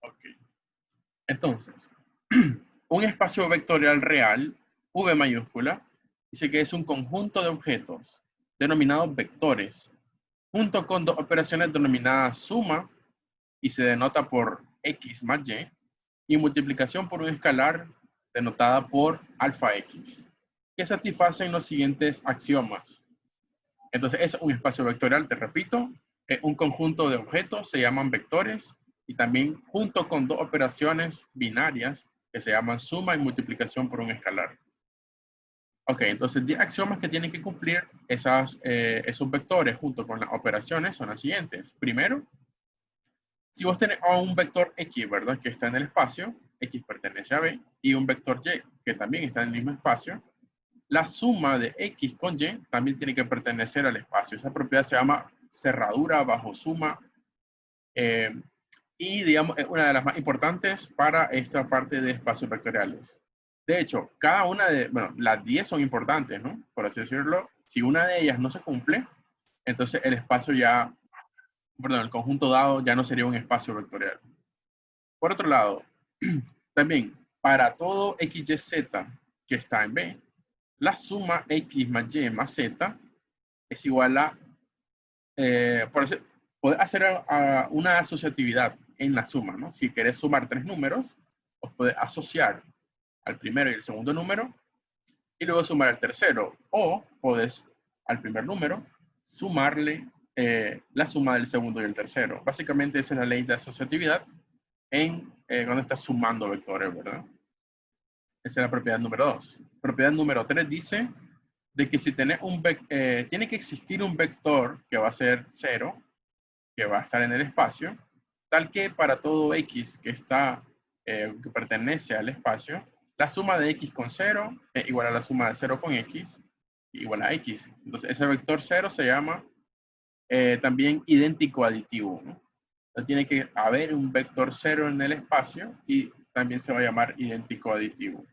Ok. Entonces, un espacio vectorial real, V mayúscula, dice que es un conjunto de objetos denominados vectores, junto con dos operaciones denominadas suma, y se denota por X más y multiplicación por un escalar denotada por alfa X, que satisfacen los siguientes axiomas. Entonces, es un espacio vectorial, te repito, es un conjunto de objetos, se llaman vectores, y también junto con dos operaciones binarias que se llaman suma y multiplicación por un escalar. Ok, entonces 10 axiomas que tienen que cumplir esos vectores junto con las operaciones son las siguientes. Primero, si vos tenés a un vector X, ¿verdad? Que está en el espacio, X pertenece a B, y un vector Y, que también está en el mismo espacio, la suma de X con Y también tiene que pertenecer al espacio. Esa propiedad se llama cerradura bajo suma, y digamos es una de las más importantes para esta parte de espacios vectoriales. De hecho, cada una de, bueno, las 10 son importantes, ¿no? Por así decirlo. Si una de ellas no se cumple, entonces el espacio ya, perdón, el conjunto dado ya no sería un espacio vectorial. Por otro lado, también para todo x, y, z que está en B, la suma x más y más z es igual a, por eso, puedes hacer una asociatividad en la suma, ¿no? Si querés sumar tres números, os puedes asociar al primero y el segundo número y luego sumar al tercero. O puedes al primer número sumarle la suma del segundo y el tercero. Básicamente esa es la ley de asociatividad cuando estás sumando vectores, ¿verdad? Esa es la propiedad número 2. Propiedad número 3 dice de que si tenés tiene que existir un vector que va a ser 0, que va a estar en el espacio, tal que para todo x que que pertenece al espacio, la suma de x con 0 es igual a la suma de 0 con x, igual a x. Entonces ese vector 0 se llama también idéntico aditivo, ¿no? Entonces tiene que haber un vector 0 en el espacio y también se va a llamar idéntico aditivo.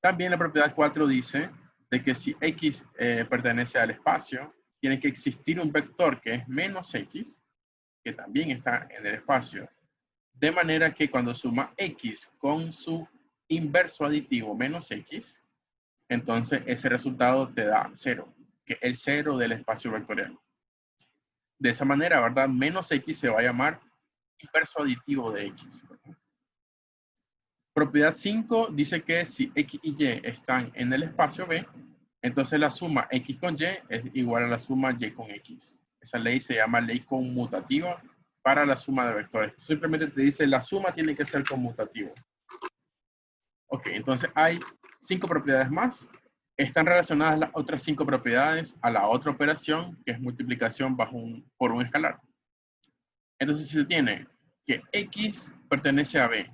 También la propiedad 4 dice de que si x pertenece al espacio, tiene que existir un vector que es menos x, que también está en el espacio. De manera que cuando suma x con su inverso aditivo menos x, entonces ese resultado te da 0, que es el 0 del espacio vectorial. De esa manera, ¿verdad? Menos x se va a llamar inverso aditivo de x. Propiedad 5 dice que si x y y están en el espacio B, entonces la suma x con y es igual a la suma y con x. Esa ley se llama ley conmutativa para la suma de vectores. Simplemente te dice la suma tiene que ser conmutativa. Ok, entonces hay 5 propiedades más. Están relacionadas las otras 5 propiedades a la otra operación, que es multiplicación por un escalar. Entonces si se tiene que x pertenece a B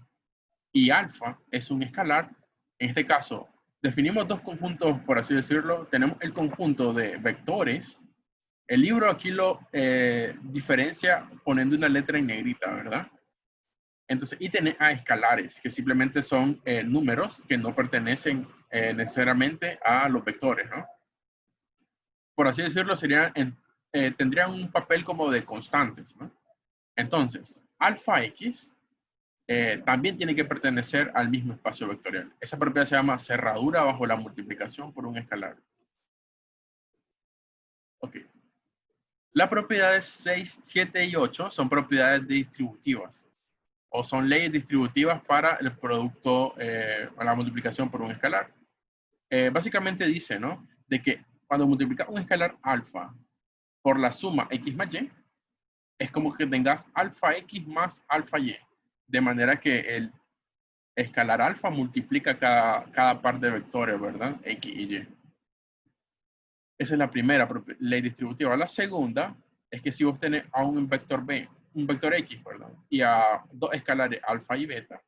y alfa es un escalar, en este caso definimos dos conjuntos, por así decirlo. Tenemos el conjunto de vectores. El libro aquí lo diferencia poniendo una letra en negrita, ¿verdad? Entonces, y tenés a escalares, que simplemente son números que no pertenecen necesariamente a los vectores, ¿no? Por así decirlo, tendrían un papel como de constantes, ¿no? Entonces, alfa x también tiene que pertenecer al mismo espacio vectorial. Esa propiedad se llama cerradura bajo la multiplicación por un escalar. Ok. Las propiedades 6, 7 y 8 son propiedades distributivas o son leyes distributivas para el producto, la multiplicación por un escalar. Básicamente dice, ¿no? De que cuando multiplicas un escalar alfa por la suma x más y, es como que tengas alfa x más alfa y, de manera que el escalar alfa multiplica cada par de vectores, ¿verdad? X y Y. Esa es la primera ley distributiva. La segunda es que si vos tenés a un vector B, un vector X, perdón, y a dos escalares alfa y beta,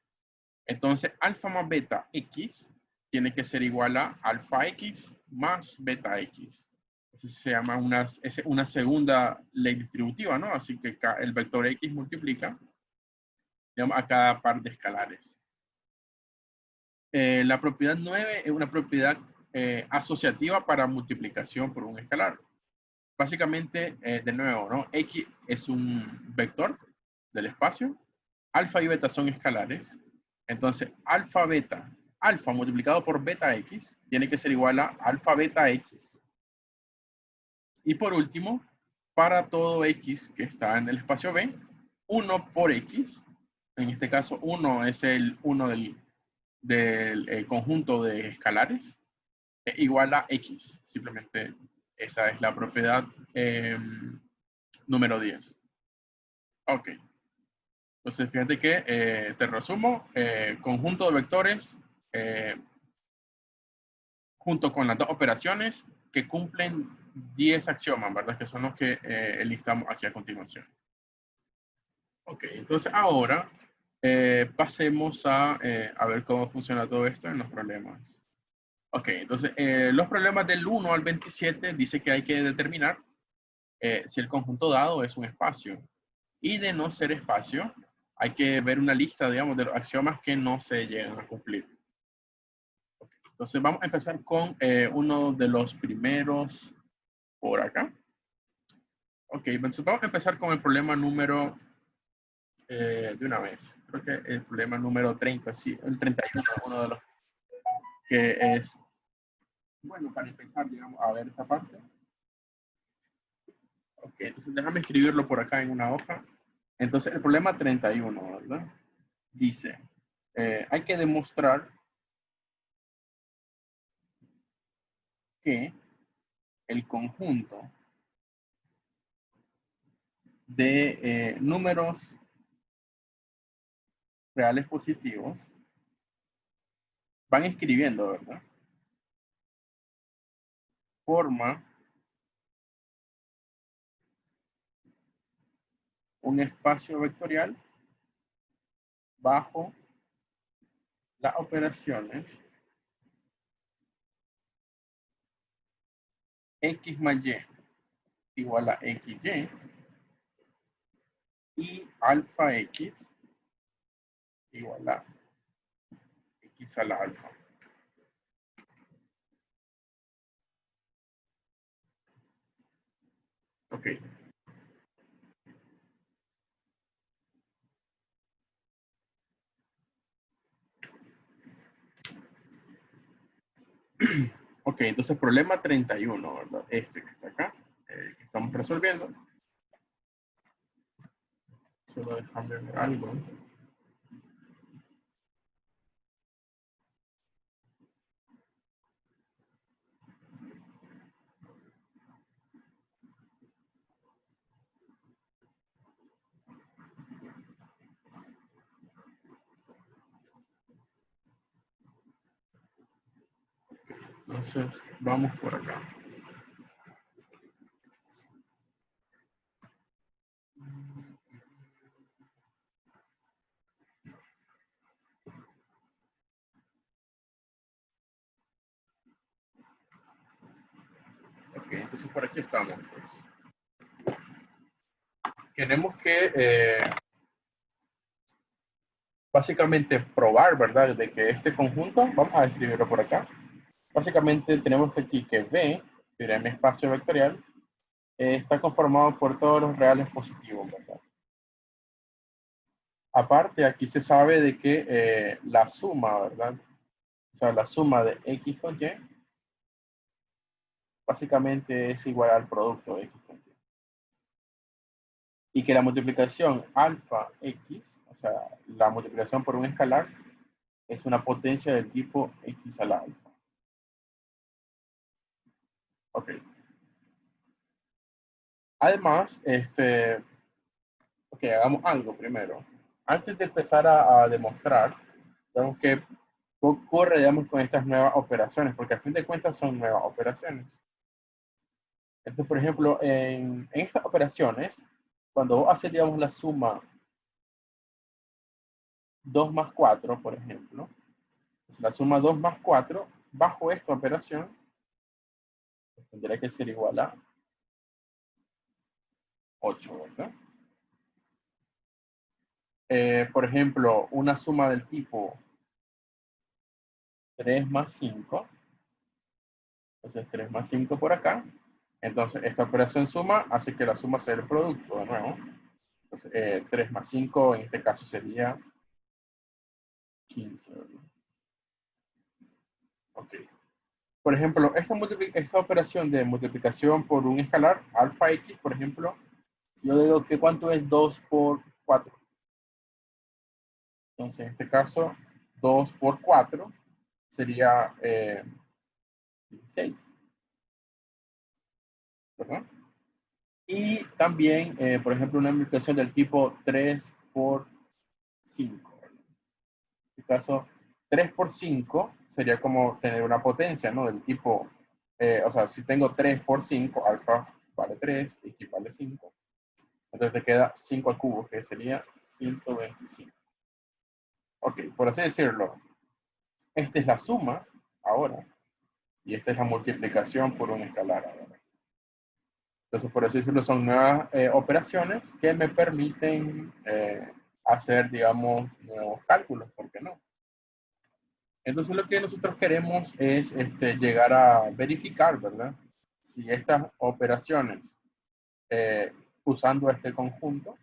entonces alfa más beta X tiene que ser igual a alfa X más beta X. Entonces se llama una segunda ley distributiva, ¿no? Así que el vector X multiplica, digamos, a cada par de escalares. La propiedad 9 es una propiedad asociativa para multiplicación por un escalar. Básicamente, de nuevo, ¿no? X es un vector del espacio alfa y beta son escalares. Entonces, alfa multiplicado por beta x tiene que ser igual a alfa beta x. Y por último, para todo x que está en el espacio B, 1 por x, en este caso 1 es el 1 del conjunto de escalares, es igual a x. Simplemente esa es la propiedad número 10. Ok. Entonces, fíjate que, te resumo, conjunto de vectores junto con las dos operaciones que cumplen 10 axiomas, ¿verdad? Que son los que listamos aquí a continuación. Ok, entonces ahora pasemos a ver cómo funciona todo esto en los problemas. Ok, entonces los problemas del 1 al 27 dice que hay que determinar si el conjunto dado es un espacio. Y de no ser espacio, hay que ver una lista, digamos, de los axiomas que no se llegan a cumplir. Okay, entonces vamos a empezar con uno de los primeros por acá. Ok, entonces vamos a empezar con el problema número de una vez. Creo que el problema número 30, sí, el 31, uno de los que es, bueno, para empezar, digamos, a ver esta parte. Ok, entonces déjame escribirlo por acá en una hoja. Entonces, el problema 31, ¿verdad? Dice, hay que demostrar que el conjunto de números reales positivos van escribiendo, ¿verdad? Forma un espacio vectorial bajo las operaciones x más y igual a xy y alfa x igual a x a la alfa. Ok. Ok, entonces problema 31, ¿verdad? Este que está acá, que estamos resolviendo. Solo déjame ver algo. Entonces, vamos por acá. Ok, entonces por aquí estamos. Pues. Queremos que básicamente probar, ¿verdad? De que este conjunto, vamos a escribirlo por acá. Básicamente tenemos que aquí que B, que era mi espacio vectorial, está conformado por todos los reales positivos, ¿verdad? Aparte, aquí se sabe de que la suma, ¿verdad? O sea, la suma de x con y básicamente es igual al producto de x con y. Y que la multiplicación alfa x, o sea, la multiplicación por un escalar, es una potencia del tipo x a la alfa. Ok. Además, ok, hagamos algo primero. Antes de empezar a demostrar, tenemos que ocurre, digamos, con estas nuevas operaciones, porque a fin de cuentas son nuevas operaciones. Entonces, por ejemplo, en estas operaciones, cuando vos haces, digamos, la suma 2 más 4, por ejemplo, pues la suma 2 más 4 bajo esta operación tendría que ser igual a 8, ¿verdad? Por ejemplo, una suma del tipo 3 más 5, entonces 3 más 5 por acá. Entonces, esta operación suma hace que la suma sea el producto de nuevo. Entonces, 3 más 5 en este caso sería 15, ¿verdad? Ok. Por ejemplo, esta operación de multiplicación por un escalar, alfa x, por ejemplo, yo digo que ¿cuánto es 2 por 4? Entonces, en este caso, 2 por 4 sería 16, ¿verdad? Y también, por ejemplo, una multiplicación del tipo 3 por 5. En este caso, 3 por 5 sería como tener una potencia, ¿no? Del tipo, o sea, si tengo 3 por 5, alfa vale 3, x vale 5. Entonces te queda 5 al cubo, que sería 125. Ok, por así decirlo, esta es la suma ahora, y esta es la multiplicación por un escalar ahora. Entonces, por así decirlo, son nuevas operaciones que me permiten hacer, digamos, nuevos cálculos, ¿por qué no? Entonces, lo que nosotros queremos es llegar a verificar, ¿verdad? Si estas operaciones, usando este conjunto,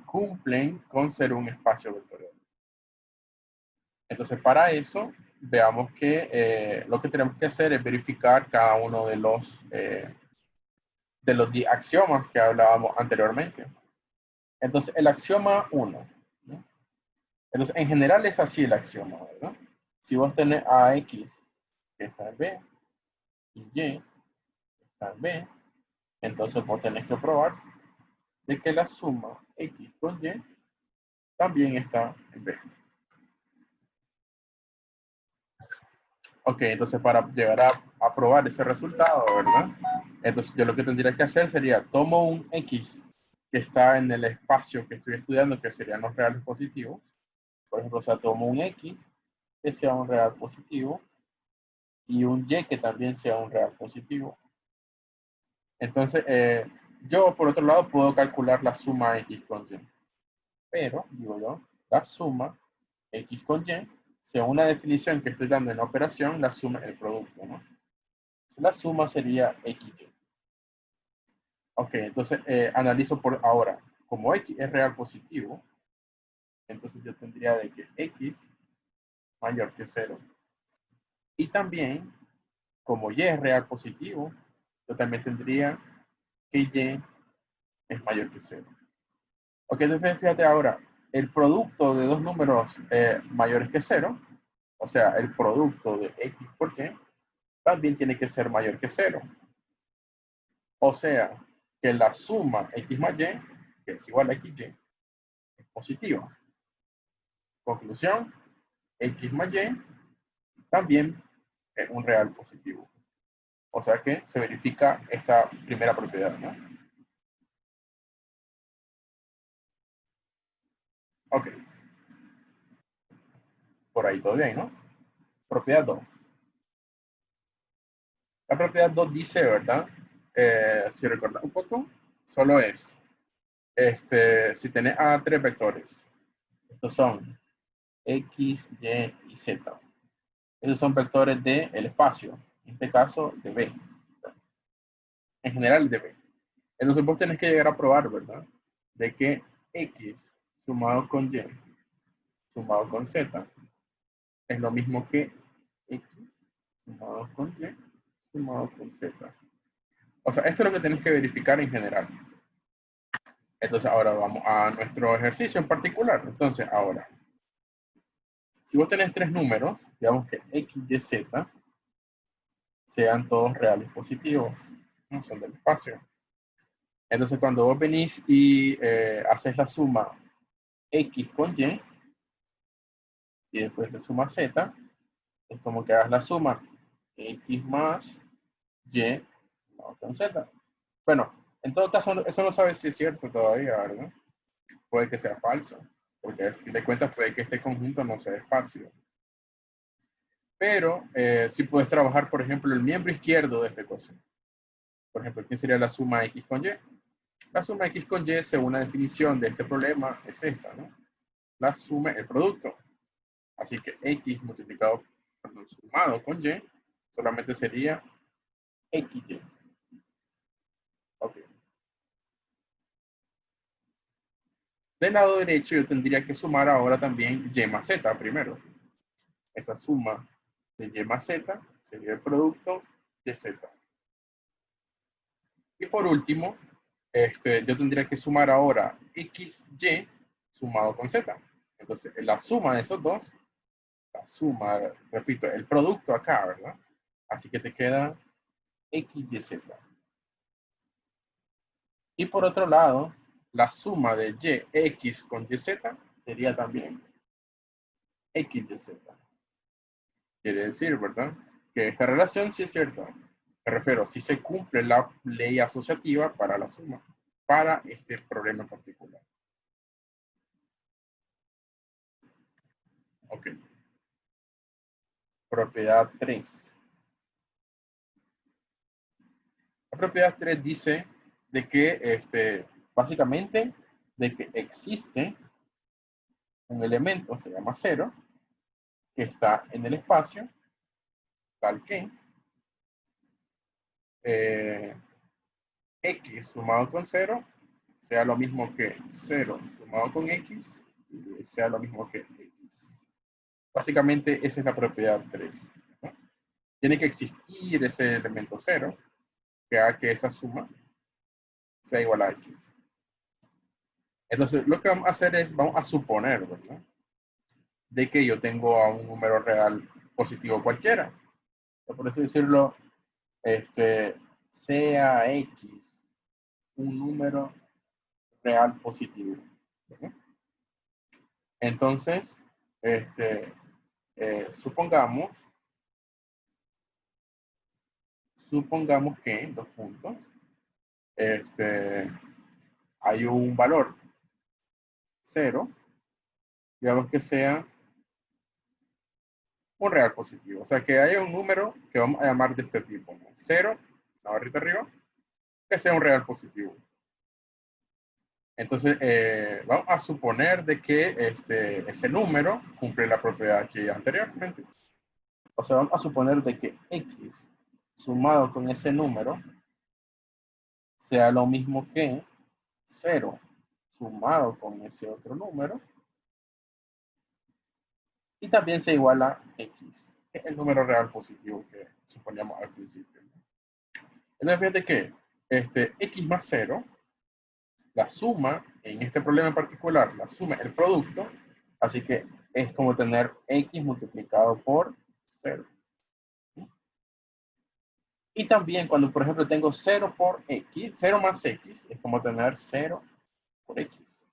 cumplen con ser un espacio vectorial. Entonces, para eso, veamos que lo que tenemos que hacer es verificar cada uno de los axiomas que hablábamos anteriormente. Entonces, el axioma 1, ¿no? Entonces, en general es así el axioma, ¿verdad? Si vos tenés a x que está en B y y que está en B, entonces vos tenés que probar de que la suma x con y también está en B. Ok, entonces para llegar a probar ese resultado, ¿verdad? Entonces yo lo que tendría que hacer sería, tomo un x que está en el espacio que estoy estudiando, que serían los reales positivos. Por ejemplo, o sea, tomo un x que sea un real positivo y un y que también sea un real positivo. Entonces, yo por otro lado puedo calcular la suma x con y. Pero, digo yo, la suma x con y, según una definición que estoy dando en la operación, la suma es el producto, ¿no? La suma sería xy. Ok, entonces analizo por ahora. Como x es real positivo, entonces yo tendría de que x mayor que 0. Y también, como y es real positivo, yo también tendría que y es mayor que 0. Ok, entonces fíjate ahora, el producto de dos números mayores que 0, o sea, el producto de x por y, también tiene que ser mayor que 0. O sea, que la suma x más y, que es igual a xy, es positiva. Conclusión, x más y también es un real positivo. O sea que se verifica esta primera propiedad, ¿no? Ok. Por ahí todo bien, ¿no? Propiedad 2. La propiedad 2 dice, ¿verdad? Si recuerdas un poco, solo es, si tenés a tres vectores, estos son x, y y z. Esos son vectores del espacio, en este caso de B. En general de B. Entonces vos tenés que llegar a probar, ¿verdad? De que x sumado con y sumado con z es lo mismo que x sumado con y sumado con z. O sea, esto es lo que tenés que verificar en general. Entonces ahora vamos a nuestro ejercicio en particular. Entonces ahora, si vos tenés tres números, digamos que x, y, z, sean todos reales positivos, no son del espacio. Entonces cuando vos venís y haces la suma x con y después le sumas z, es como que hagas la suma x más y con z. Bueno, en todo caso, eso no sabes si es cierto todavía, ¿verdad? Puede que sea falso, porque al fin de cuentas puede que este conjunto no sea espacio. Pero si puedes trabajar, por ejemplo, el miembro izquierdo de esta ecuación. Por ejemplo, ¿qué sería la suma x con y? La suma x con y, según la definición de este problema, es esta, ¿no? La suma, el producto. Así que x multiplicado, perdón, sumado con y, solamente sería xy. Ok. Del lado derecho yo tendría que sumar ahora también y más z primero. Esa suma de y más z sería el producto de z. Y por último, yo tendría que sumar ahora xy sumado con z. Entonces, la suma de esos dos, la suma, repito, el producto acá, ¿verdad? Así que te queda xyz. Y por otro lado, la suma de x con yz sería también xyz. Quiere decir, ¿verdad? Que esta relación sí es cierta. Me refiero, si se cumple la ley asociativa para la suma, para este problema en particular. Ok. Propiedad 3. La propiedad 3 dice de que, básicamente, de que existe un elemento, se llama 0, que está en el espacio, tal que x sumado con 0 sea lo mismo que 0 sumado con x y sea lo mismo que x. Básicamente, esa es la propiedad 3. ¿No? Tiene que existir ese elemento 0 que haga que esa suma sea igual a x. Entonces, lo que vamos a hacer es, vamos a suponer, ¿verdad? De que yo tengo a un número real positivo cualquiera. Por así decirlo, sea x un número real positivo. ¿Verdad? Entonces, supongamos que, dos puntos, hay un valor 0, digamos que sea un real positivo. O sea, que haya un número que vamos a llamar de este tipo, ¿no? 0, la barrita arriba, que sea un real positivo. Entonces, vamos a suponer de que ese número cumple la propiedad que anteriormente. O sea, vamos a suponer de que x sumado con ese número sea lo mismo que 0 sumado con ese otro número y también se iguala a x, que es el número real positivo que suponíamos al principio. Entonces, fíjate que x más 0, la suma, en este problema en particular, la suma es el producto, así que es como tener x multiplicado por 0. Y también cuando, por ejemplo, tengo 0 por x, 0 más x, es como tener 0 por x.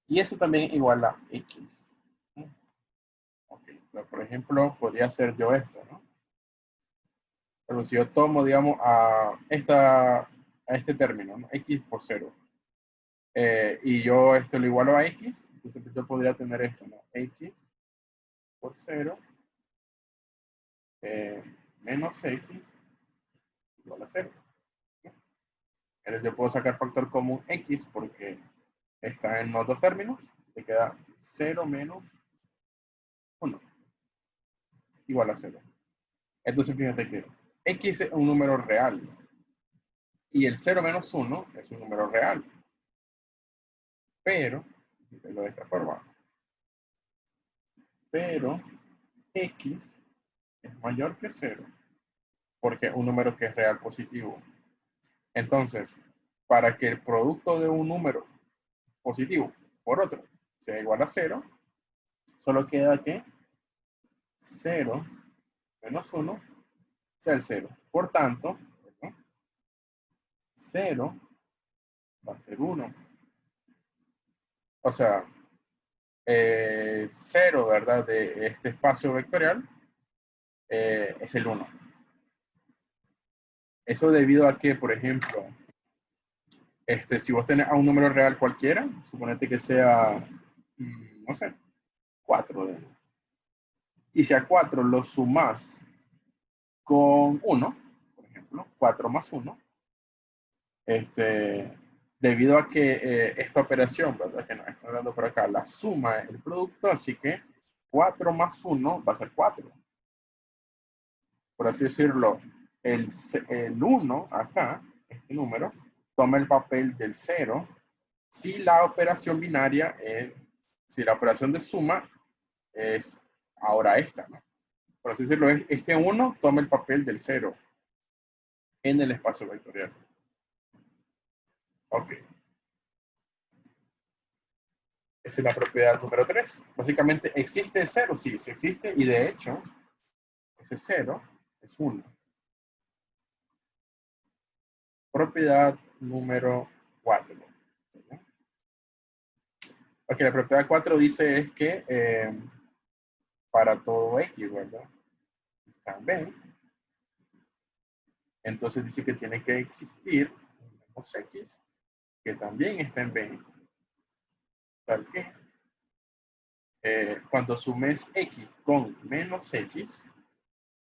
Y eso también igual a x. Ok, por ejemplo, podría hacer yo esto, ¿no? Pero si yo tomo, digamos, a este término, ¿no? X por 0, y yo esto lo igualo a x, entonces yo podría tener esto, ¿no? X por 0 menos x igual a 0. ¿No? Entonces yo puedo sacar factor común x porque está en los dos términos, te queda 0 menos 1 igual a 0. Entonces fíjate que x es un número real y el 0 menos 1 es un número real. Pero, de esta forma, pero x es mayor que 0 porque es un número que es real positivo. Entonces, para que el producto de un número positivo por otro sea igual a 0, solo queda que 0 menos 1 sea el 0. Por tanto, ¿no? 0 va a ser 1. O sea, 0, ¿verdad? De este espacio vectorial es el 1. Eso debido a que, por ejemplo, si vos tenés a un número real cualquiera, suponete que sea, no sé, 4. Y si a 4 lo sumás con 1, por ejemplo, 4 más 1, debido a que esta operación, ¿verdad? Que nos está dando por acá, la suma es el producto, así que 4 más 1 va a ser 4. Por así decirlo, el 1 acá, este número, toma el papel del 0 si la operación binaria, si la operación de suma es ahora esta, ¿no? Por así decirlo, este 1 toma el papel del 0 en el espacio vectorial. Ok. Esa es la propiedad número 3. Básicamente, ¿existe el 0? Sí, sí existe, y de hecho, ese 0 es 1. Propiedad número 4. Ok, la propiedad 4 dice es que para todo X, ¿verdad? También. Entonces dice que tiene que existir un menos X que también está en B. Tal que cuando sumes X con menos X,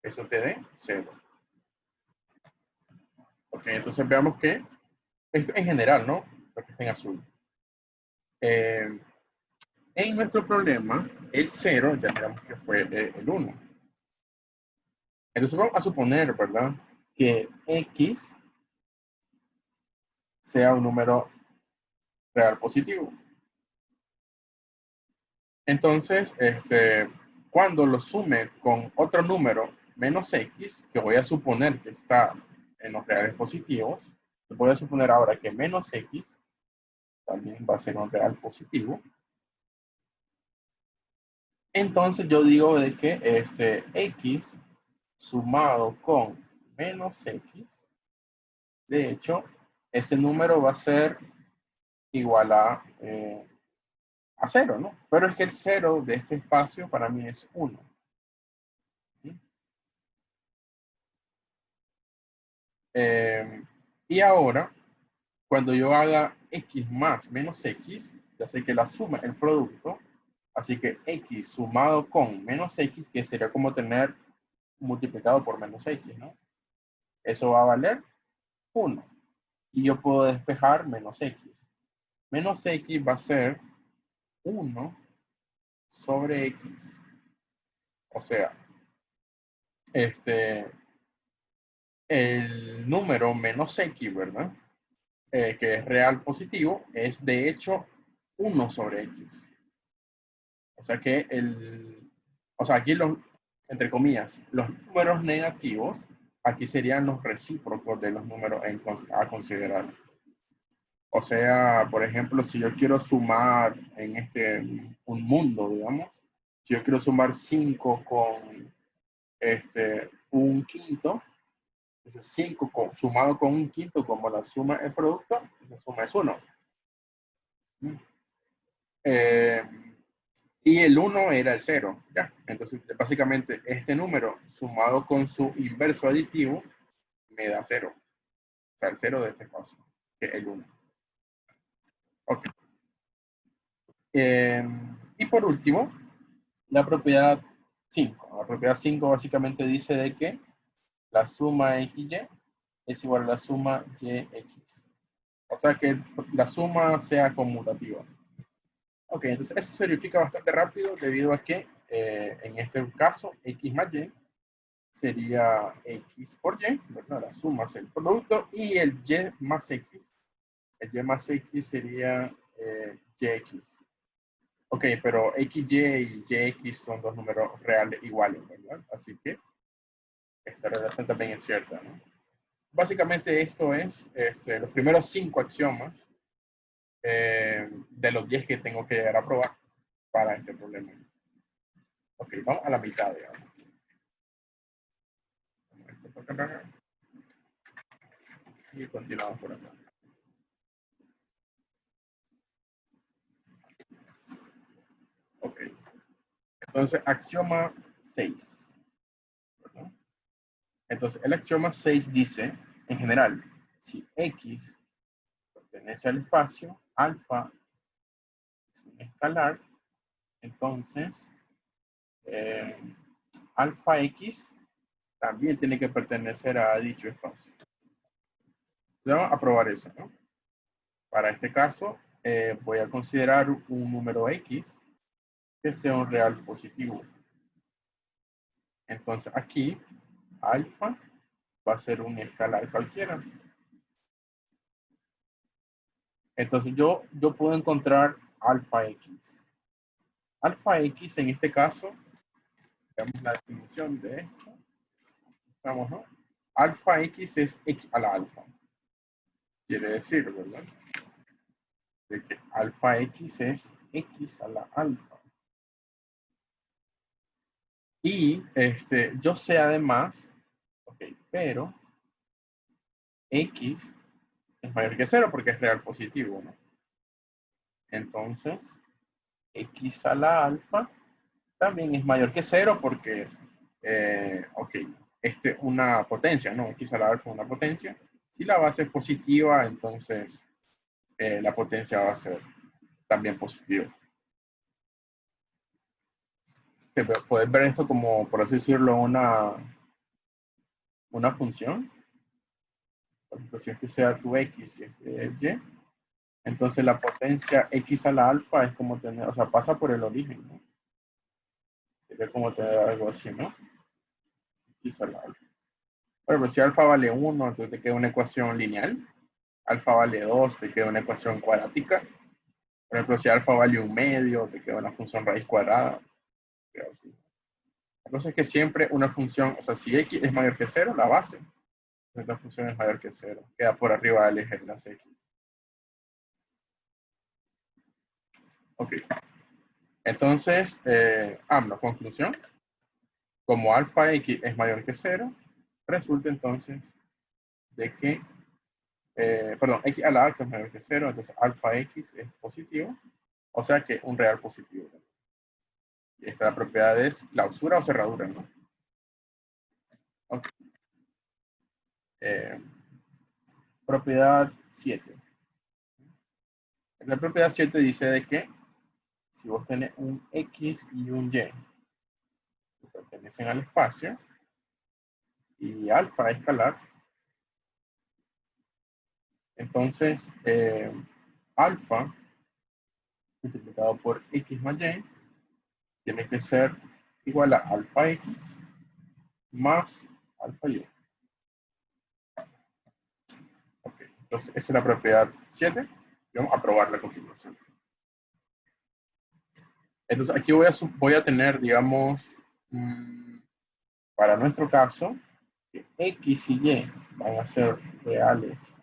eso te dé 0. Ok, entonces veamos que esto en general, ¿no? Lo que está en azul. En nuestro problema, el 0, ya miramos que fue el 1. Entonces vamos a suponer, ¿verdad? Que X sea un número real positivo. Entonces, cuando lo sume con otro número menos X, que voy a suponer que está en los reales positivos, voy a suponer ahora que menos X también va a ser un real positivo. Entonces yo digo de que X sumado con menos X, de hecho, ese número va a ser igual a 0, ¿no? Pero es que el 0 de este espacio para mí es 1. Y ahora, cuando yo haga X más menos X, ya sé que la suma es el producto, así que X sumado con menos X, que sería como tener multiplicado por menos X, ¿no? Eso va a valer 1. Y yo puedo despejar menos X. Menos X va a ser 1 sobre X. O sea, el número menos X, ¿verdad? Que es real positivo, es de hecho 1 sobre X. O sea que aquí entre comillas, los números negativos, aquí serían los recíprocos de los números a considerar. O sea, por ejemplo, si yo quiero sumar en un mundo, digamos, si yo quiero sumar 5 con un quinto, entonces 5 sumado con un quinto, como la suma el producto, la suma es 1. Y el 1 era el 0, ¿ya? Entonces, básicamente, este número sumado con su inverso aditivo me da 0. O sea, el 0 de este espacio, que es el 1. Ok. Y por último, la propiedad 5. La propiedad 5 básicamente dice de que la suma XY es igual a la suma YX. O sea, que la suma sea conmutativa. Ok, entonces eso se verifica bastante rápido debido a que en este caso X más Y sería X por Y, ¿verdad? La suma es el producto, y el Y más X. El Y más X sería YX. Ok, pero XY y YX son dos números reales iguales, ¿verdad? Así que esta relación también es cierta, ¿no? Básicamente esto es los primeros 5 axiomas de los 10 que tengo que llegar a probar para este problema. Ok, vamos a la mitad, digamos. Y continuamos por acá. Ok. Entonces, axioma 6. ¿Verdad? Entonces, el axioma 6 dice, en general, si X pertenece al espacio, alfa es un escalar, entonces alfa X también tiene que pertenecer a dicho espacio. Vamos a probar eso, ¿no? Para este caso, voy a considerar un número X que sea un real positivo. Entonces, aquí, alfa va a ser un escalar cualquiera. Entonces yo puedo encontrar alfa X. Alfa X en este caso, veamos la definición de esto. Vamos, ¿no? Alfa X es X a la alfa. Quiere decir, ¿verdad? De que alfa X es X a la alfa. Y yo sé además, ok, pero X es mayor que 0 porque es real positivo, ¿no? Entonces, X a la alfa también es mayor que 0 porque, ok, una potencia, ¿no? X a la alfa es una potencia. Si la base es positiva, entonces la potencia va a ser también positiva. Puedes ver esto como, por así decirlo, una función. Por ejemplo, si este sea tu X y este es Y, entonces la potencia X a la alfa es como tener, o sea, pasa por el origen, ¿no? Sería como tener algo así, ¿no? X a la alfa. Bueno, pues si alfa vale 1, entonces te queda una ecuación lineal. Alfa vale 2, te queda una ecuación cuadrática. Por ejemplo, si alfa vale 1/2, te queda una función raíz cuadrada. Así. La cosa es que siempre una función, o sea, si X es mayor que 0, la base, esta función es mayor que 0. Queda por arriba del eje de las X. Ok. Entonces, la conclusión, como alfa X es mayor que 0, resulta entonces de que, perdón, X a la alfa es mayor que 0, entonces alfa X es positivo, o sea que un real positivo. Y esta la propiedad es clausura o cerradura, ¿no? Okay. Propiedad 7. La propiedad 7 dice de que si vos tenés un X y un Y que pertenecen al espacio y alfa es escalar, entonces alfa multiplicado por X más Y tiene que ser igual a alfa X más alfa Y. Okay. Entonces esa es la propiedad 7. Vamos a probarla a continuación. Entonces aquí voy a tener, digamos, para nuestro caso, que X y Y van a ser reales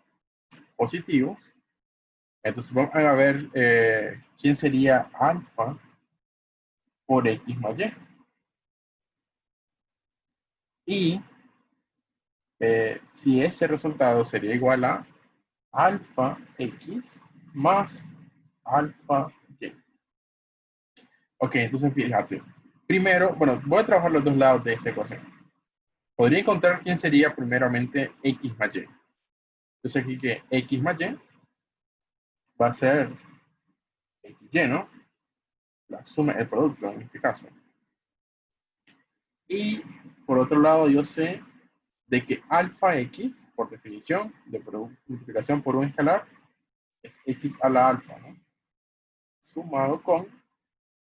positivos. Entonces vamos a ver quién sería alfa por X más Y. Y si ese resultado sería igual a alfa X más alfa Y. Ok, entonces fíjate. Primero, bueno, voy a trabajar los dos lados de esta ecuación. Podría encontrar quién sería primeramente X más Y. Entonces aquí que X más Y va a ser XY, ¿no? La suma, el producto en este caso. Y por otro lado, yo sé de que alfa X, por definición, de multiplicación por un escalar, es X a la alfa, ¿no? Sumado con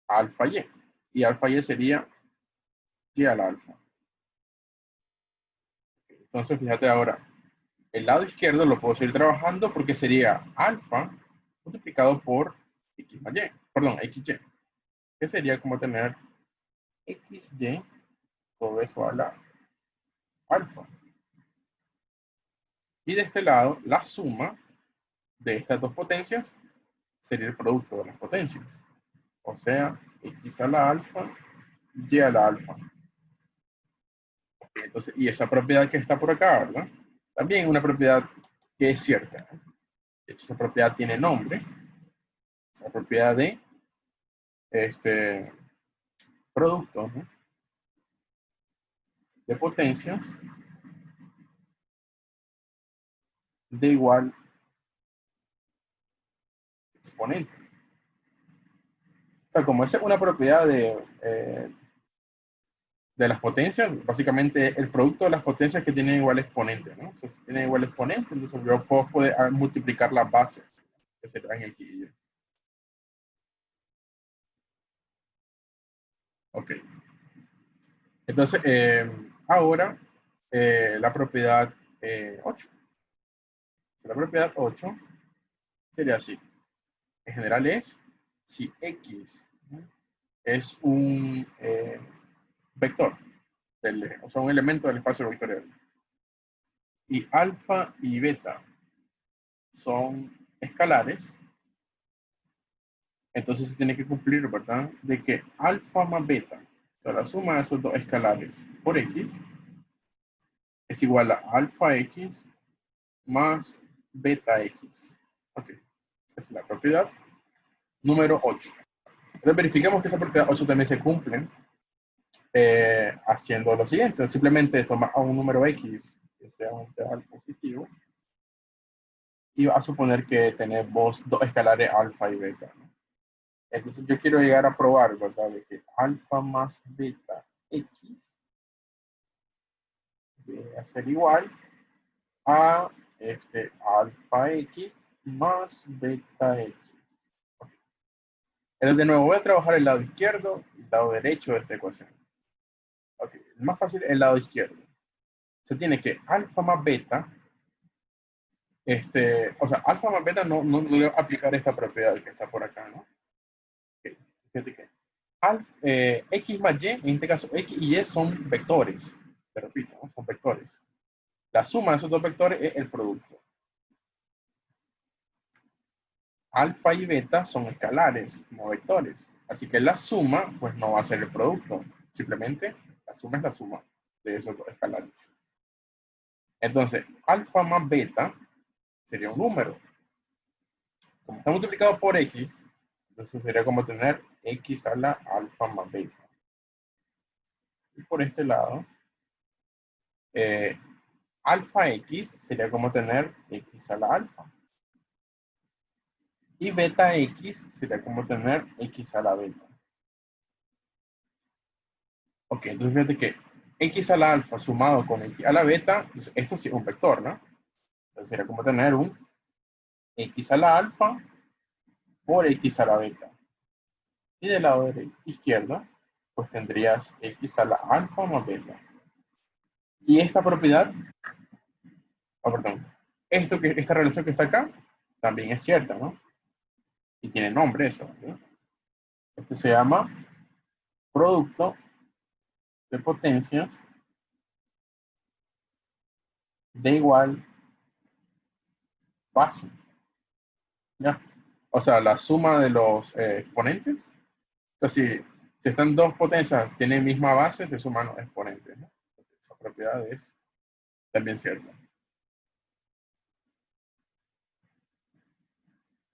alfa Y. Y alfa Y sería Y a la alfa. Entonces, fíjate ahora, el lado izquierdo lo puedo seguir trabajando porque sería alfa multiplicado por X más Y, perdón, XY, que sería como tener XY, todo eso a la alfa. Y de este lado, la suma de estas dos potencias sería el producto de las potencias. O sea, X a la alfa, Y a la alfa. Entonces, y esa propiedad que está por acá, ¿verdad? También una propiedad que es cierta. De hecho, esa propiedad tiene nombre. Esa propiedad de producto, ¿no? De potencias de igual exponente. O sea, como esa es una propiedad de las potencias, básicamente el producto de las potencias que tienen igual exponente, ¿no? Entonces, si tienen igual exponente, entonces yo puedo poder multiplicar las bases que serán X y Y. Ok. Entonces, ahora la propiedad 8. La propiedad 8 sería así. En general es si X es un vector, o sea, un elemento del espacio vectorial. Y alfa y beta son escalares, entonces se tiene que cumplir, ¿verdad? De que alfa más beta, o sea, la suma de esos dos escalares por X, es igual a alfa X más beta X. Ok, esa es la propiedad número 8. Entonces verificamos que esa propiedad 8 también se cumple haciendo lo siguiente. Simplemente toma a un número X que sea un real positivo y va a suponer que tenemos dos escalares alfa y beta, ¿no? Entonces yo quiero llegar a probar, ¿verdad? De que alfa más beta X debe ser igual a alfa X más beta X. Entonces, de nuevo, voy a trabajar el lado izquierdo y el lado derecho de esta ecuación. Okay. El más fácil es el lado izquierdo. Se tiene que alfa más beta, o sea, alfa más beta no le voy a aplicar esta propiedad que está por acá, ¿no? Okay. Fíjate que X más Y, en este caso X y Y son vectores. Te repito, ¿no? Son vectores. La suma de esos dos vectores es el producto. Alfa y beta son escalares, no vectores. Así que la suma, pues no va a ser el producto. Simplemente la suma es la suma de esos dos escalares. Entonces, alfa más beta sería un número. Como está multiplicado por X, entonces sería como tener X a la alfa más beta. Y por este lado, alfa X sería como tener X a la alfa. Y beta X sería como tener X a la beta. Ok, entonces fíjate que X a la alfa sumado con X a la beta, esto sí es un vector, ¿no? Entonces sería como tener un X a la alfa por X a la beta. Y del lado izquierdo, pues tendrías X a la alfa más beta. Y esta propiedad, perdón, esta relación que está acá, también es cierta, ¿no? Y tiene nombre eso, ¿no? Este se llama producto de potencias de igual base, ¿ya? O sea, la suma de los exponentes. Entonces, si están dos potencias, tienen misma base, se suman los exponentes, ¿no? Esa propiedad es también cierta.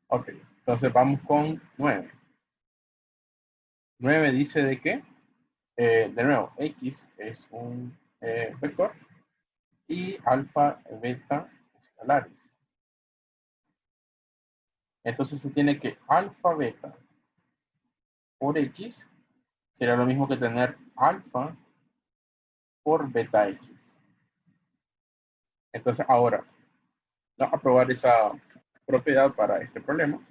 Ok, entonces vamos con 9. 9 dice de que, de nuevo, X es un vector y alfa, beta, escalares. Entonces se tiene que alfa, beta por X será lo mismo que tener alfa por beta X. Entonces ahora, vamos a probar esa propiedad para este problema.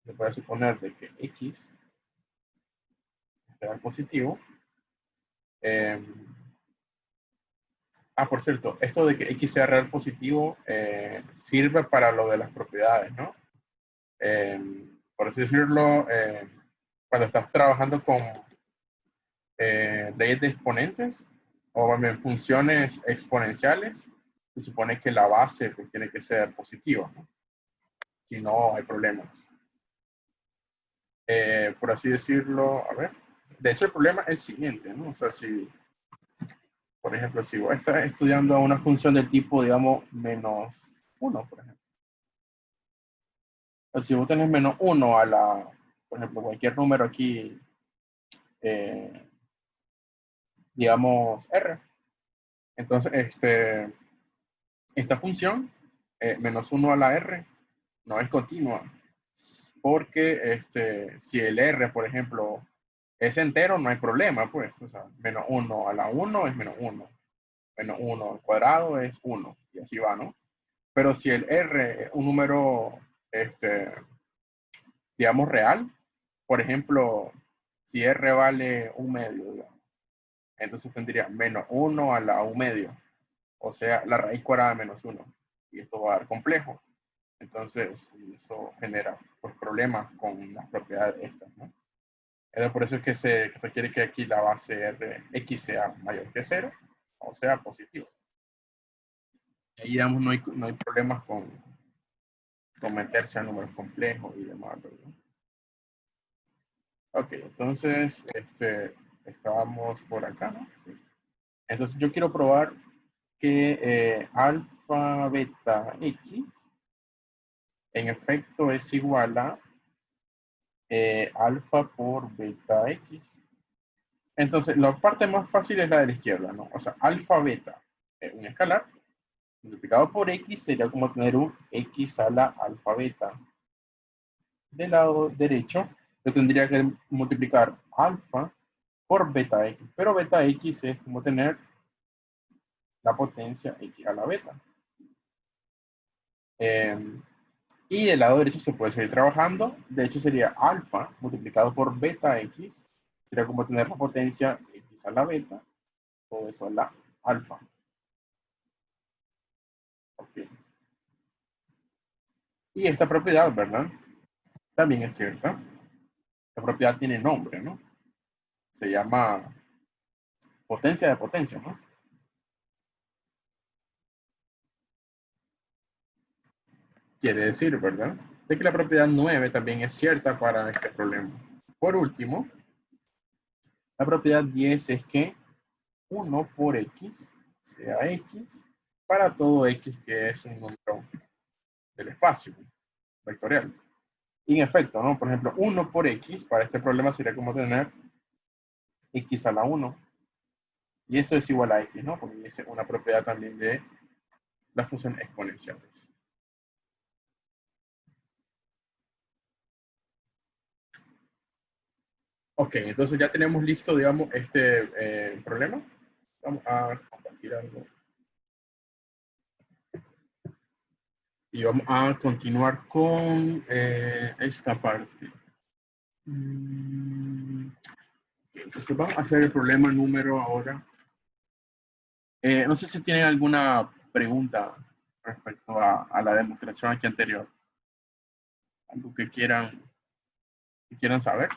Se puede suponer de que X es real positivo. Por cierto, esto de que X sea real positivo sirve para lo de las propiedades, ¿no? Por así decirlo, cuando estás trabajando con leyes de exponentes o también funciones exponenciales, se supone que la base pues, tiene que ser positiva, ¿no? Si no, hay problemas. Por así decirlo, a ver. De hecho, el problema es el siguiente, ¿no? O sea, si, por ejemplo, si vos estás estudiando una función del tipo, digamos, -1, por ejemplo. O si vos tenés -1 a la, por ejemplo, cualquier número aquí, digamos, R. Entonces, esta función, -1 a la R, no es continua. Porque si el R, por ejemplo, es entero, no hay problema, pues. O sea, -1 a la 1 es -1. -1 al cuadrado es 1. Y así va, ¿no? Pero si el R es un número, digamos, real, por ejemplo, si R vale 1/2, digamos, entonces tendría -1 a la 1/2. O sea, la raíz cuadrada de -1. Y esto va a dar complejo. Entonces, eso genera pues, problemas con las propiedades estas, ¿no? Por eso es que se requiere que aquí la base R X sea mayor que 0 o sea positivo. Y ahí, digamos, no hay problemas con meterse a números complejos y demás, ¿verdad? Ok, entonces, estábamos por acá, ¿no? Sí. Entonces, yo quiero probar que alfa beta X en efecto es igual a alfa por beta X. Entonces, la parte más fácil es la de la izquierda, ¿no? O sea, alfa beta, un escalar, multiplicado por X sería como tener un X a la alfa beta. Del lado derecho, yo tendría que multiplicar alfa por beta X, pero beta X es como tener la potencia X a la beta. Y del lado derecho se puede seguir trabajando. De hecho, sería alfa multiplicado por beta X. Sería como tener la potencia X a la beta. Todo eso a la alfa. Okay. Y esta propiedad, ¿verdad? También es cierta. Esta propiedad tiene nombre, ¿no? Se llama potencia de potencia, ¿no? Quiere decir, ¿verdad? De que la propiedad 9 también es cierta para este problema. Por último, la propiedad 10 es que 1 por X sea X para todo X que es un número del espacio vectorial. Y en efecto, ¿no? Por ejemplo, 1 por X para este problema sería como tener X a la 1. Y eso es igual a X, ¿no? Porque es una propiedad también de las funciones exponenciales. Ok, entonces ya tenemos listo, digamos, este problema. Vamos a compartir algo. Y vamos a continuar con esta parte. Entonces vamos a hacer el problema número ahora. No sé si tienen alguna pregunta respecto a la demostración aquí anterior. Algo que quieran saber.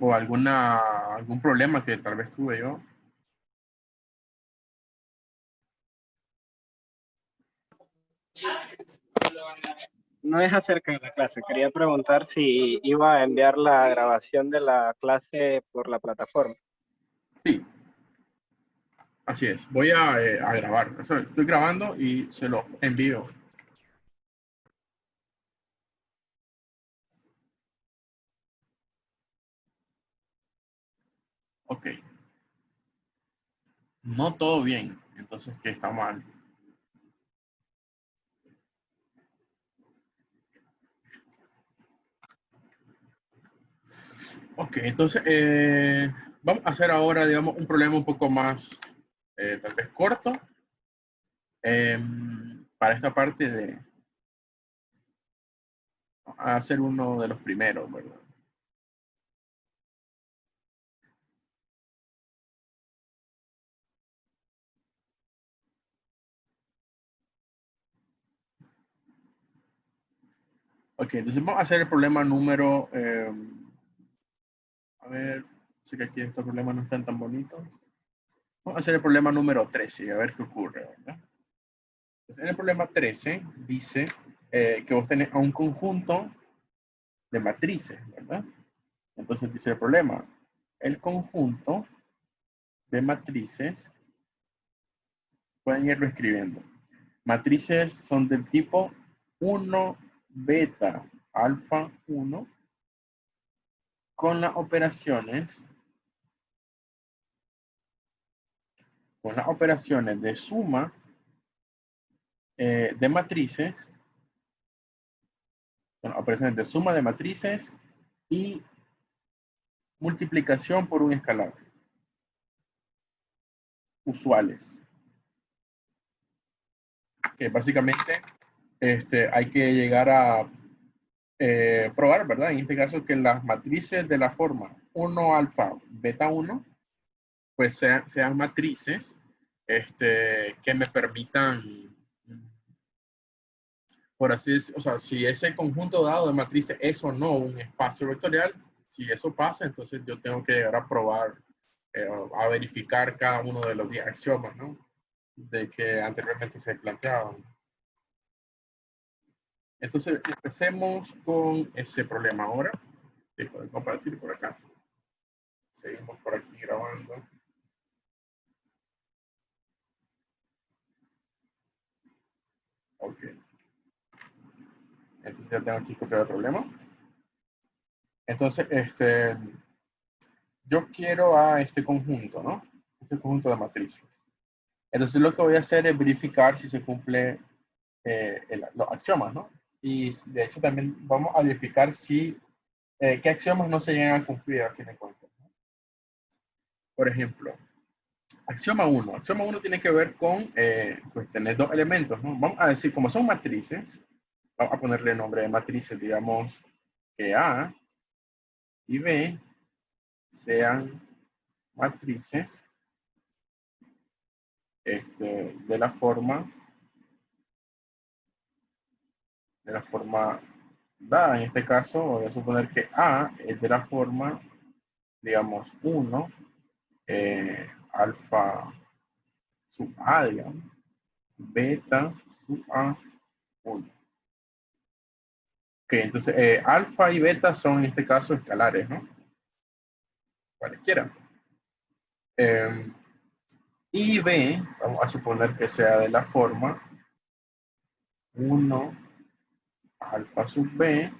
O algún problema que tal vez tuve yo. No es acerca de la clase. Quería preguntar si iba a enviar la grabación de la clase por la plataforma. Sí. Así es. Voy a grabar. O sea, estoy grabando y se lo envío. Ok. No todo bien. Entonces, ¿qué está mal? Ok, entonces vamos a hacer ahora, digamos, un problema un poco más, tal vez corto, para esta parte de hacer uno de los primeros, ¿verdad? Ok, entonces vamos a hacer el problema número, a ver, sé que aquí estos problemas no están tan bonitos. Vamos a hacer el problema número 13 y a ver qué ocurre, ¿verdad? Entonces, en el problema 13 dice que vos tenés a un conjunto de matrices, ¿verdad? Entonces dice el problema, el conjunto de matrices, pueden irlo escribiendo. Matrices son del tipo 1, beta, alfa 1, con las operaciones de suma de matrices, con operaciones de suma de matrices y multiplicación por un escalar, usuales. Que básicamente hay que llegar a probar, ¿verdad? En este caso que las matrices de la forma 1 alfa beta 1 pues sean matrices que me permitan, por así decirlo, o sea, si ese conjunto dado de matrices es o no un espacio vectorial, si eso pasa, entonces yo tengo que llegar a probar, a verificar cada uno de los 10 axiomas, ¿no? De que anteriormente se planteaban. Entonces, empecemos con ese problema ahora. Dejo de compartir por acá. Seguimos por aquí grabando. Ok. Entonces ya tengo aquí copiado el problema. Entonces, yo quiero a este conjunto, ¿no? Este conjunto de matrices. Entonces lo que voy a hacer es verificar si se cumple los axiomas, ¿no? Y de hecho también vamos a verificar si qué axiomas no se llegan a cumplir al fin de cuentas, ¿no? Por ejemplo, axioma 1. Axioma 1 tiene que ver con pues tener dos elementos, ¿no? Vamos a decir, como son matrices, vamos a ponerle nombre de matrices, digamos que A y B sean matrices de la forma dada. En este caso, voy a suponer que A es de la forma, digamos, 1, alfa sub A, digamos, beta sub A, 1. Ok, entonces alfa y beta son en este caso escalares, ¿no? Cualquiera. Y B, vamos a suponer que sea de la forma 1 alfa sub B,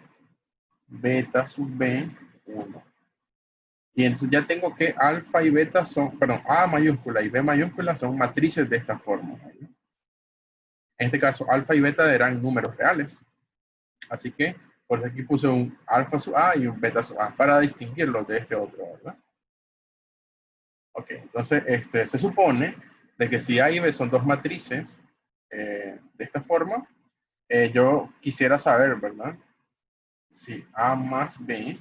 beta sub B, 1. Y entonces ya tengo que alfa y beta son, perdón, A mayúscula y B mayúscula son matrices de esta forma. En este caso, alfa y beta eran números reales. Así que, por aquí puse un alfa sub A y un beta sub A para distinguirlos de este otro, ¿verdad? Ok, entonces se supone de que si A y B son dos matrices de esta forma, yo quisiera saber, ¿verdad? Si A más B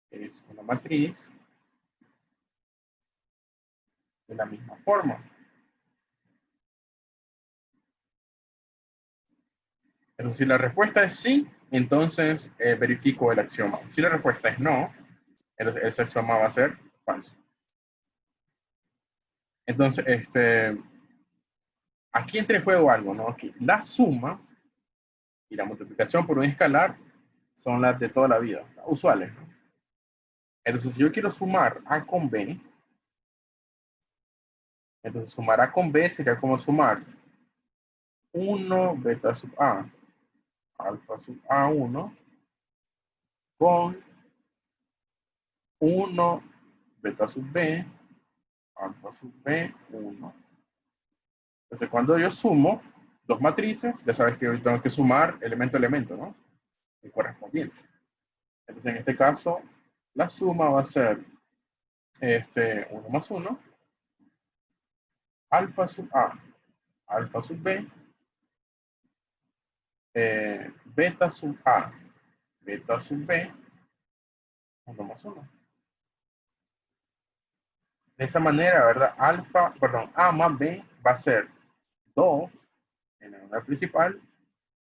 es una matriz de la misma forma. Entonces, si la respuesta es sí, entonces verifico el axioma. Si la respuesta es no, entonces ese axioma va a ser falso. Entonces, aquí entra en juego algo, ¿no? Aquí, la suma y la multiplicación por un escalar son las de toda la vida, las usuales, ¿no? Entonces, si yo quiero sumar A con B, entonces sumar A con B sería como sumar 1 beta sub A, alfa sub A1, con 1 beta sub B, alfa sub B1. Entonces, cuando yo sumo dos matrices, ya sabes que yo tengo que sumar elemento a elemento, ¿no? El correspondiente. Entonces, en este caso, la suma va a ser 1 más 1, alfa sub A, alfa sub B, beta sub A, beta sub B, 1 más 1. De esa manera, ¿verdad? A más B va a ser 2 en la unidad principal,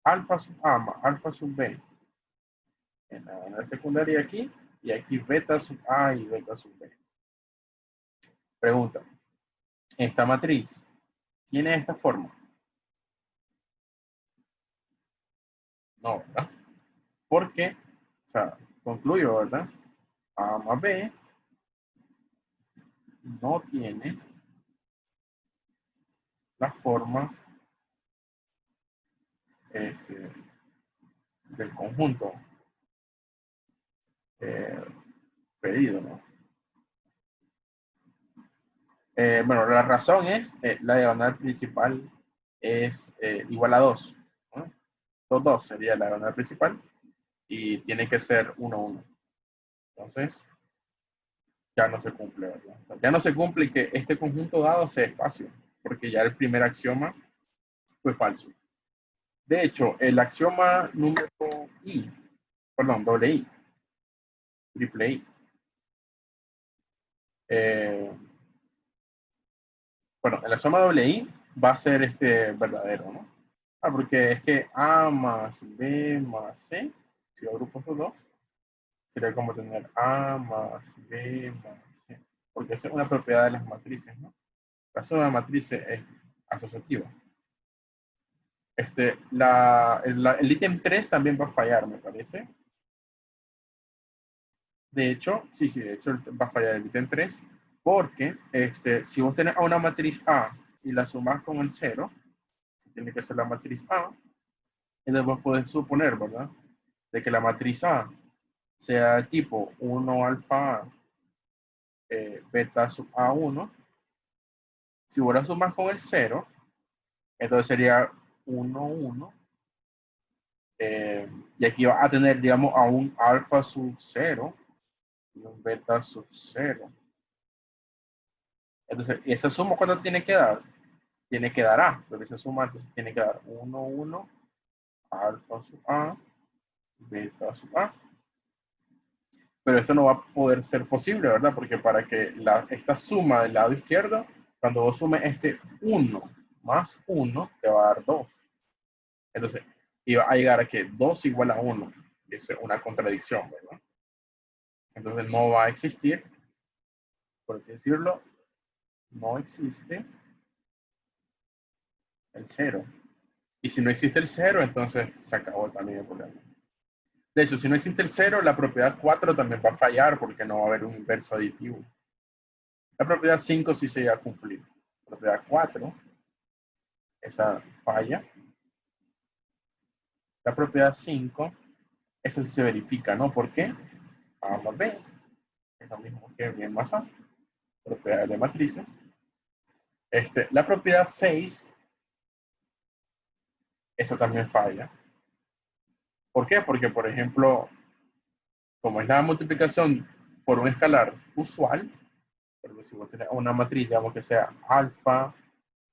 alfa sub A más alfa sub B en la unidad secundaria aquí, y aquí beta sub A y beta sub B. Pregunta, ¿esta matriz tiene esta forma? No, ¿verdad? Porque, o sea, concluyo, ¿verdad? A más B no tiene la forma del conjunto pedido, ¿no? Bueno, la razón es la diagonal principal es igual a 2, ¿no? 2, 2 sería la diagonal principal y tiene que ser 1, 1. Entonces, ya no se cumple, ¿verdad? O sea, ya no se cumple que este conjunto dado sea espacio, porque ya el primer axioma fue falso. De hecho, el axioma número I, perdón, doble I, triple I, bueno, en la suma doble I va a ser verdadero, ¿no? Porque es que A más B más C, si lo agrupo estos dos, sería como tener A más B más C, porque esa es una propiedad de las matrices, ¿no? La suma de matrices es asociativa. El ítem 3 también va a fallar, me parece. De hecho, sí, de hecho va a fallar el ítem 3, porque si vos tenés a una matriz A y la sumas con el 0, tiene que ser la matriz A, entonces vos podés suponer, ¿verdad? De que la matriz A sea de tipo 1 alfa A, beta sub A1. Si vos la sumas con el 0, entonces sería 1, 1. Y aquí va a tener, digamos, a un alfa sub 0 y un beta sub 0. Entonces, esa suma, ¿cuánto tiene que dar? Tiene que dar A, pero esa suma entonces tiene que dar 1, 1, alfa sub A, beta sub A. Pero esto no va a poder ser posible, ¿verdad? Porque para que esta suma del lado izquierdo, cuando vos sumes este 1 más 1, te va a dar 2. Entonces, iba a llegar a que 2 igual a 1. Y eso es una contradicción, ¿verdad? Entonces, no va a existir, por así decirlo, no existe el 0. Y si no existe el 0, entonces se acabó también el problema. De hecho, si no existe el 0, la propiedad 4 también va a fallar porque no va a haber un inverso aditivo. La propiedad 5 sí se llega a cumplir. La propiedad 4, esa falla. La propiedad 5, esa sí se verifica, ¿no? ¿Por qué? A más B, es lo mismo que B más A. Propiedades de matrices. La propiedad 6, esa también falla. ¿Por qué? Porque, por ejemplo, como es la multiplicación por un escalar usual, pero si vos tenés una matriz, digamos que sea alfa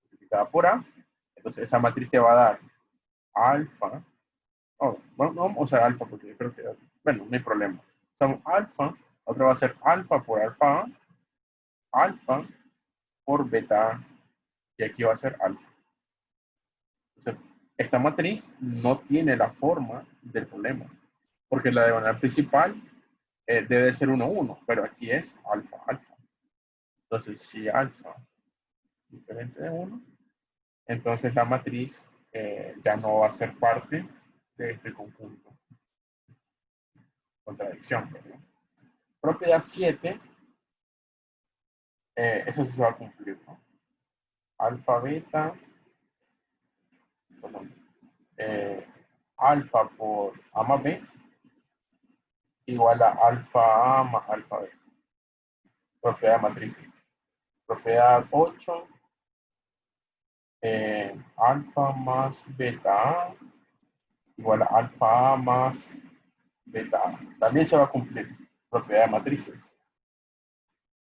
multiplicada por A, entonces esa matriz te va a dar alfa. Bueno, no vamos a usar alfa porque yo creo que, bueno, no hay problema. Usamos alfa, otra va a ser alfa por alfa A, alfa por beta A, y aquí va a ser alfa. Entonces, esta matriz no tiene la forma del problema, porque la diagonal principal debe ser 1, 1, pero aquí es alfa, alfa. Entonces, si alfa es diferente de 1, entonces la matriz ya no va a ser parte de este conjunto. Contradicción, ¿verdad? Propiedad 7, esa sí se va a cumplir, ¿no? Alfa, beta, perdón, alfa por A más B igual a alfa A más alfa B. Propiedad de matrices. Propiedad 8, alfa más beta A igual a alfa A más beta A. También se va a cumplir. Propiedad de matrices.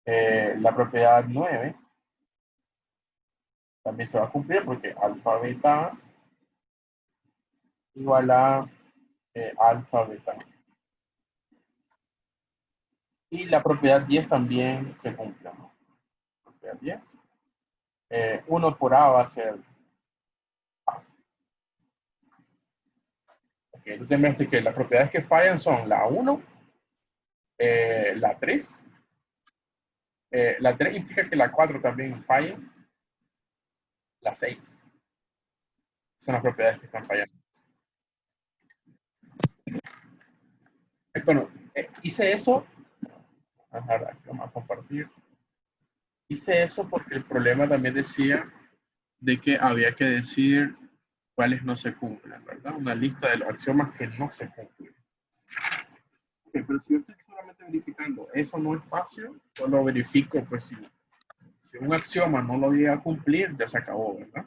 La propiedad 9 también se va a cumplir porque alfa beta A igual a alfa beta A. Y la propiedad 10 también se cumple, ¿no? Propiedad 10. 1 por A va a ser A. Okay, entonces me dice que las propiedades que fallan son la 1, la 3. La 3 implica que la 4 también falla. La 6. Son las propiedades que están fallando. Bueno, hice eso. Vamos a compartir. Hice eso porque el problema también decía de que había que decir cuáles no se cumplen, ¿verdad? Una lista de los axiomas que no se cumplen. Okay, pero si yo estoy solamente verificando eso no es fácil, solo verifico, pues si un axioma no lo llega a cumplir, ya se acabó, ¿verdad?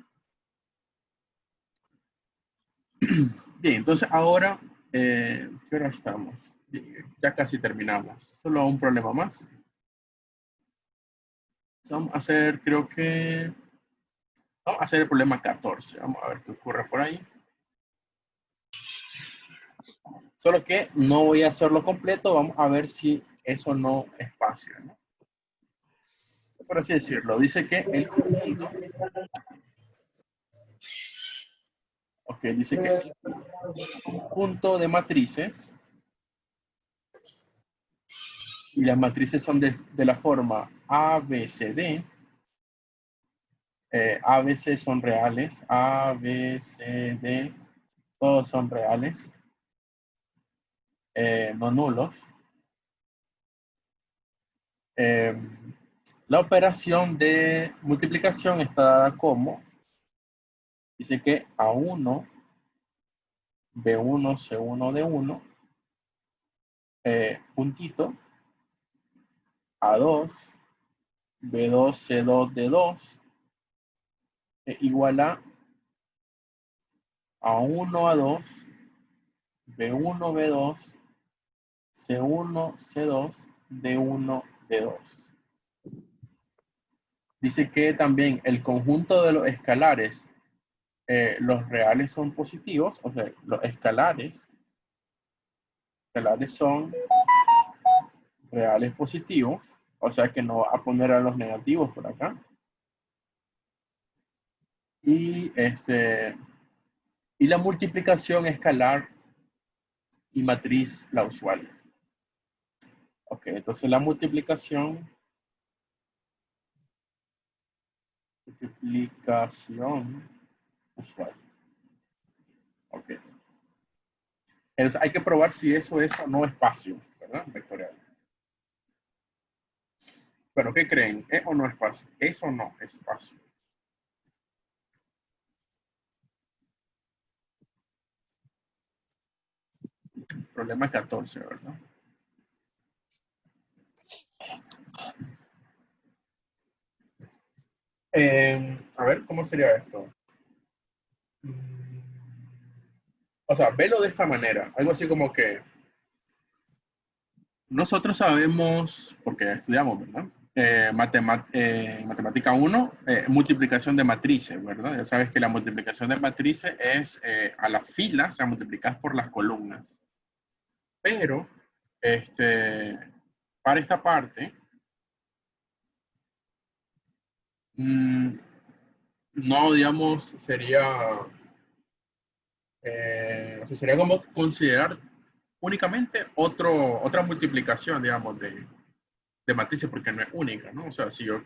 Bien, entonces ahora, ¿qué hora estamos? Ya casi terminamos. Solo un problema más. Vamos a hacer, creo que... Vamos a hacer el problema 14. Vamos a ver qué ocurre por ahí. Solo que no voy a hacerlo completo. Vamos a ver si eso no es fácil, ¿no? por así decirlo, dice que el conjunto, dice que el conjunto de matrices, y las matrices son de la forma A, B, C, D. A, B, C son reales, A, B, C, D, todos son reales, no nulos. La operación de multiplicación está dada como, dice que A1, B1, C1, D1, puntito, A2, B2, C2, D2, igual a A1, A2, B1, B2, C1, C2, D1, D2. Dice que también el conjunto de los escalares, los reales son positivos, o sea, los escalares son reales positivos, o sea que no va a poner a los negativos por acá. Y, y la multiplicación escalar y matriz la usual. Ok, entonces la multiplicación usual. Ok. Entonces hay que probar si eso es o no espacio, ¿verdad? Vectorial. Pero ¿qué creen? ¿Es o no espacio? ¿Es o no espacio? Problema 14, ¿verdad? A ver, ¿cómo sería esto? O sea, velo de esta manera. Algo así como que nosotros sabemos, porque estudiamos, ¿verdad? Matemática 1, multiplicación de matrices, ¿verdad? Ya sabes que la multiplicación de matrices es a las filas, o sea, multiplicadas por las columnas. Pero, para esta parte, no, digamos, sería como considerar únicamente otra multiplicación, digamos, de matrices, porque no es única, ¿no? O sea, si yo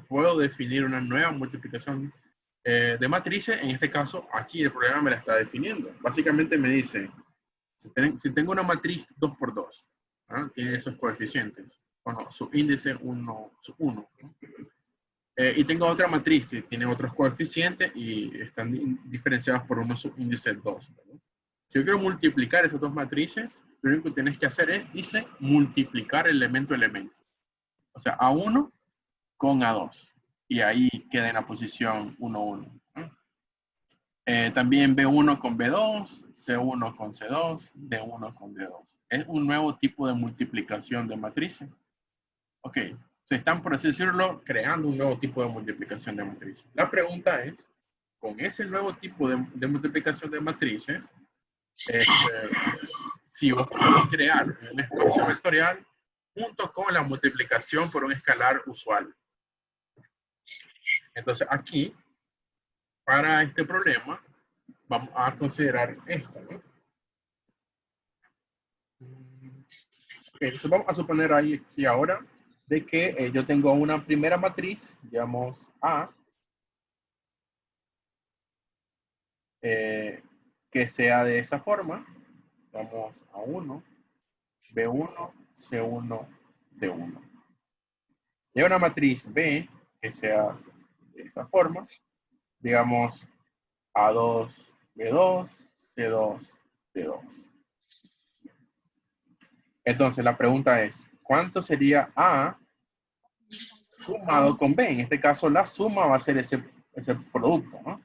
puedo definir una nueva multiplicación de matrices, en este caso, aquí el programa me la está definiendo. Básicamente me dice, si tengo una matriz 2 por 2, ¿ah? Tiene esos coeficientes, bueno, su índice 1, su 1, ¿no? Y tengo otra matriz que tiene otros coeficientes y están diferenciados por uno subíndice 2, ¿no? Si yo quiero multiplicar esas dos matrices, lo único que tienes que hacer es, dice, multiplicar elemento a elemento. O sea, A1 con A2. Y ahí queda en la posición 1, 1. También B1 con B2, C1 con C2, D1 con D2. Es un nuevo tipo de multiplicación de matrices. Ok, se están, por así decirlo, creando un nuevo tipo de multiplicación de matrices. La pregunta es, con ese nuevo tipo de multiplicación de matrices, si vos podés crear un espacio vectorial junto con la multiplicación por un escalar usual. Entonces aquí, para este problema, vamos a considerar esto, ¿no? Okay, entonces vamos a suponer ahí aquí ahora de que yo tengo una primera matriz, digamos A, que sea de esa forma. Vamos a 1, B1, C1, D1. Y una matriz B que sea de esta forma, digamos A2, B2, C2, D2. Entonces la pregunta es, ¿cuánto sería A sumado con B? En este caso la suma va a ser ese producto, ¿no?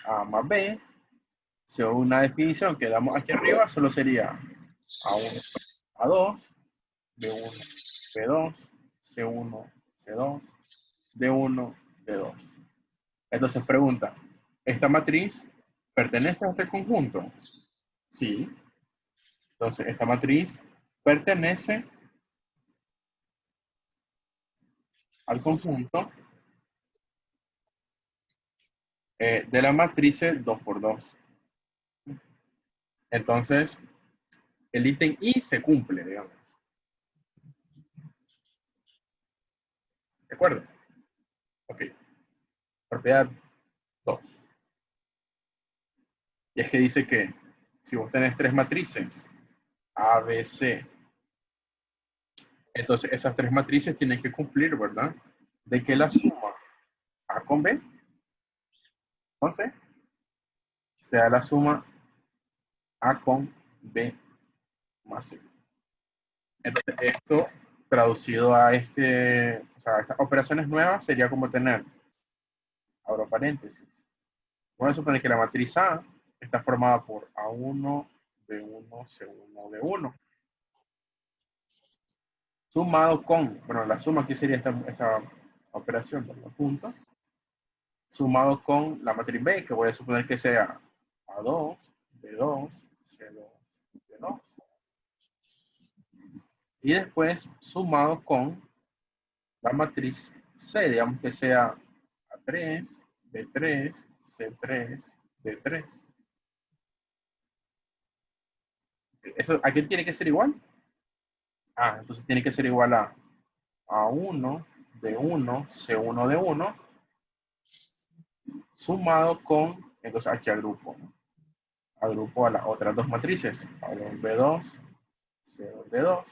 A más B, según una definición que damos aquí arriba, solo sería A1, A2, B1, B2, C1, C2, D1, D2. Entonces pregunta, ¿esta matriz pertenece a este conjunto? Sí. Entonces esta matriz pertenece al conjunto de la matriz 2 por 2. Entonces, el ítem I se cumple, digamos. ¿De acuerdo? Ok. Propiedad 2. Y es que dice que si vos tenés tres matrices, A, B, C, entonces esas tres matrices tienen que cumplir, ¿verdad? De que la suma A con B, entonces, sea la suma A con B más C. Entonces, esto traducido a o sea, estas operaciones nuevas sería como tener, abro paréntesis, vamos a suponer que la matriz A está formada por A1, B1, C1, D1, sumado con, bueno, la suma aquí sería esta operación de los puntos, sumado con la matriz B, que voy a suponer que sea A2, B2, C2, D2, y después sumado con la matriz C, digamos que sea A3, B3, C3, D3. ¿Eso a qué tiene que ser igual? Ah, entonces tiene que ser igual a A1, B1, C1, D1, sumado con, entonces aquí agrupo, ¿no? Agrupo a las otras dos matrices, A2, B2, C2, D2,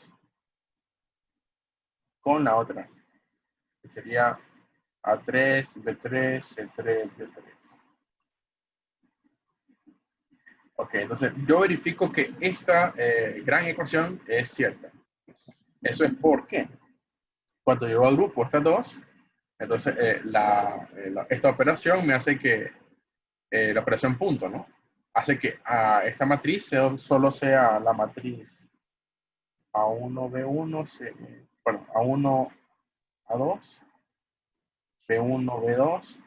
con la otra, que sería A3, B3, C3, D3. Ok, entonces yo verifico que esta gran ecuación es cierta. Eso es porque cuando yo agrupo estas dos, entonces esta operación me hace que la operación punto, ¿no? Hace que esta matriz solo sea la matriz A1, B1, bueno, A1, A2, B1, B2,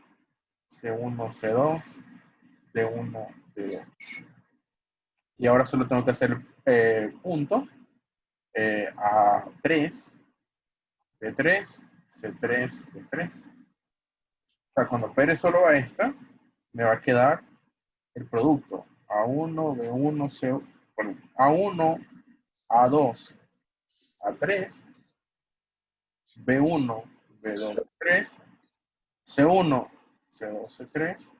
C1, C2, D1, D2. Y ahora solo tengo que hacer punto A3, B3, C3, D3. O sea, cuando opere solo a esta, me va a quedar el producto A1, B1, C, bueno, A1, A2, A3, B1, B2, B3, C1, C2, C3,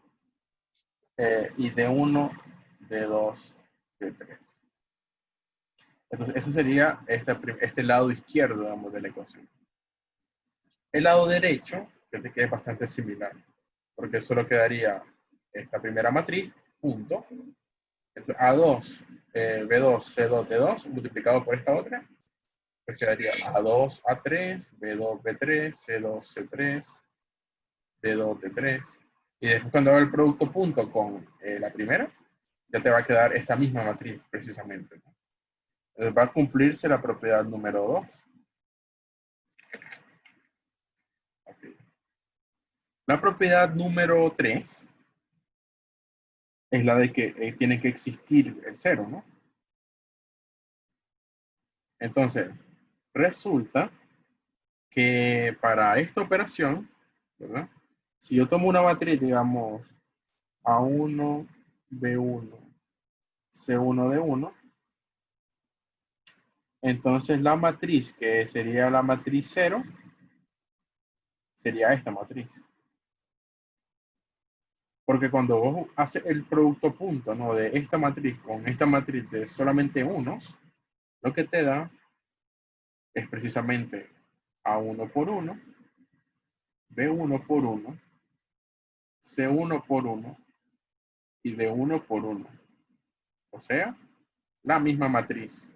y D1, D2, D3. Entonces, eso sería este lado izquierdo, digamos, de la ecuación. El lado derecho, que es bastante similar, porque solo quedaría esta primera matriz, punto. Entonces, A2, B2, C2, D2, multiplicado por esta otra, pues quedaría A2, A3, B2, B3, C2, C3, D2, D3. Y después cuando haga el producto punto con la primera, ya te va a quedar esta misma matriz, precisamente, ¿no? Entonces va a cumplirse la propiedad número 2. Okay. La propiedad número 3 es la de que tiene que existir el 0, ¿no? Entonces, resulta que para esta operación, ¿verdad? Si yo tomo una matriz, digamos, A1, B1, C1, D1, entonces la matriz, que sería la matriz 0, sería esta matriz. Porque cuando vos haces el producto punto, ¿no? De esta matriz con esta matriz de solamente unos, lo que te da es precisamente A1 por 1, B1 por 1, C1 por 1 y D1 por 1. O sea, la misma matriz.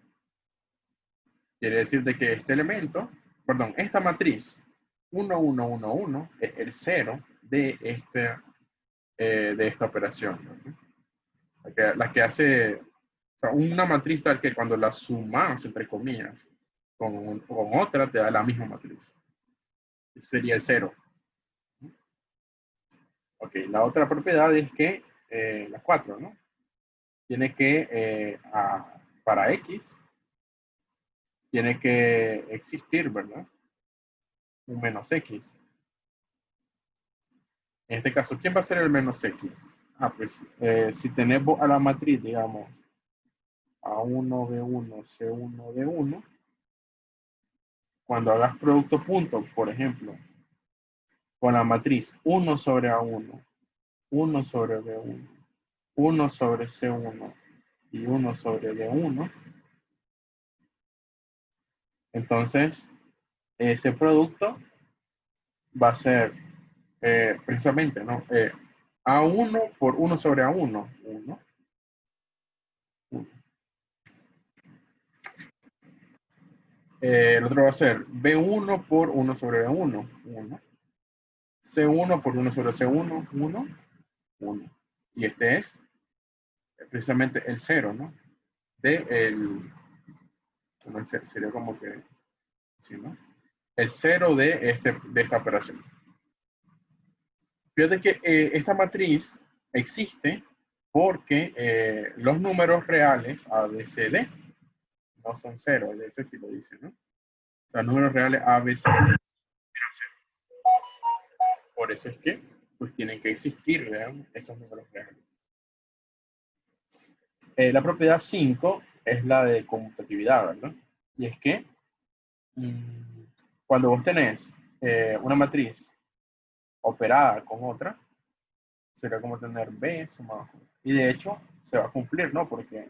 Quiere decir de que este elemento, perdón, esta matriz 1, 1, 1, 1 es el 0 de esta operación, ¿no? La que hace, o sea, una matriz tal que cuando la sumas, entre comillas, con otra, te da la misma matriz. Sería el 0. Ok, la otra propiedad es que, la 4, ¿no? Tiene que, para X, tiene que existir, ¿verdad? un menos X. En este caso, ¿quién va a ser el menos X? Ah, pues si tenemos a la matriz, digamos, A1, B1, C1, D1, cuando hagas producto punto, por ejemplo, con la matriz 1 sobre A1, 1 sobre B1, 1 sobre C1 y 1 sobre D1, entonces ese producto va a ser precisamente, ¿no? A1 por 1 sobre A1, 1, 1. El otro va a ser B1 por 1 sobre B1, 1. C1 por 1 sobre C1, 1, 1. Y este es precisamente el 0, ¿no? De el, bueno, sería como que, ¿sí, no? El 0 de esta operación. Fíjate que esta matriz existe porque los números reales A, B, C, D no son 0, de hecho aquí lo dice, ¿no? O sea, números reales A, B, C, D eran 0. Por eso es que pues tienen que existir, vean, esos números reales. La propiedad 5 es la de conmutatividad, ¿verdad? Y es que cuando vos tenés una matriz operada con otra, sería como tener B sumado con. Y de hecho, se va a cumplir, ¿no? Porque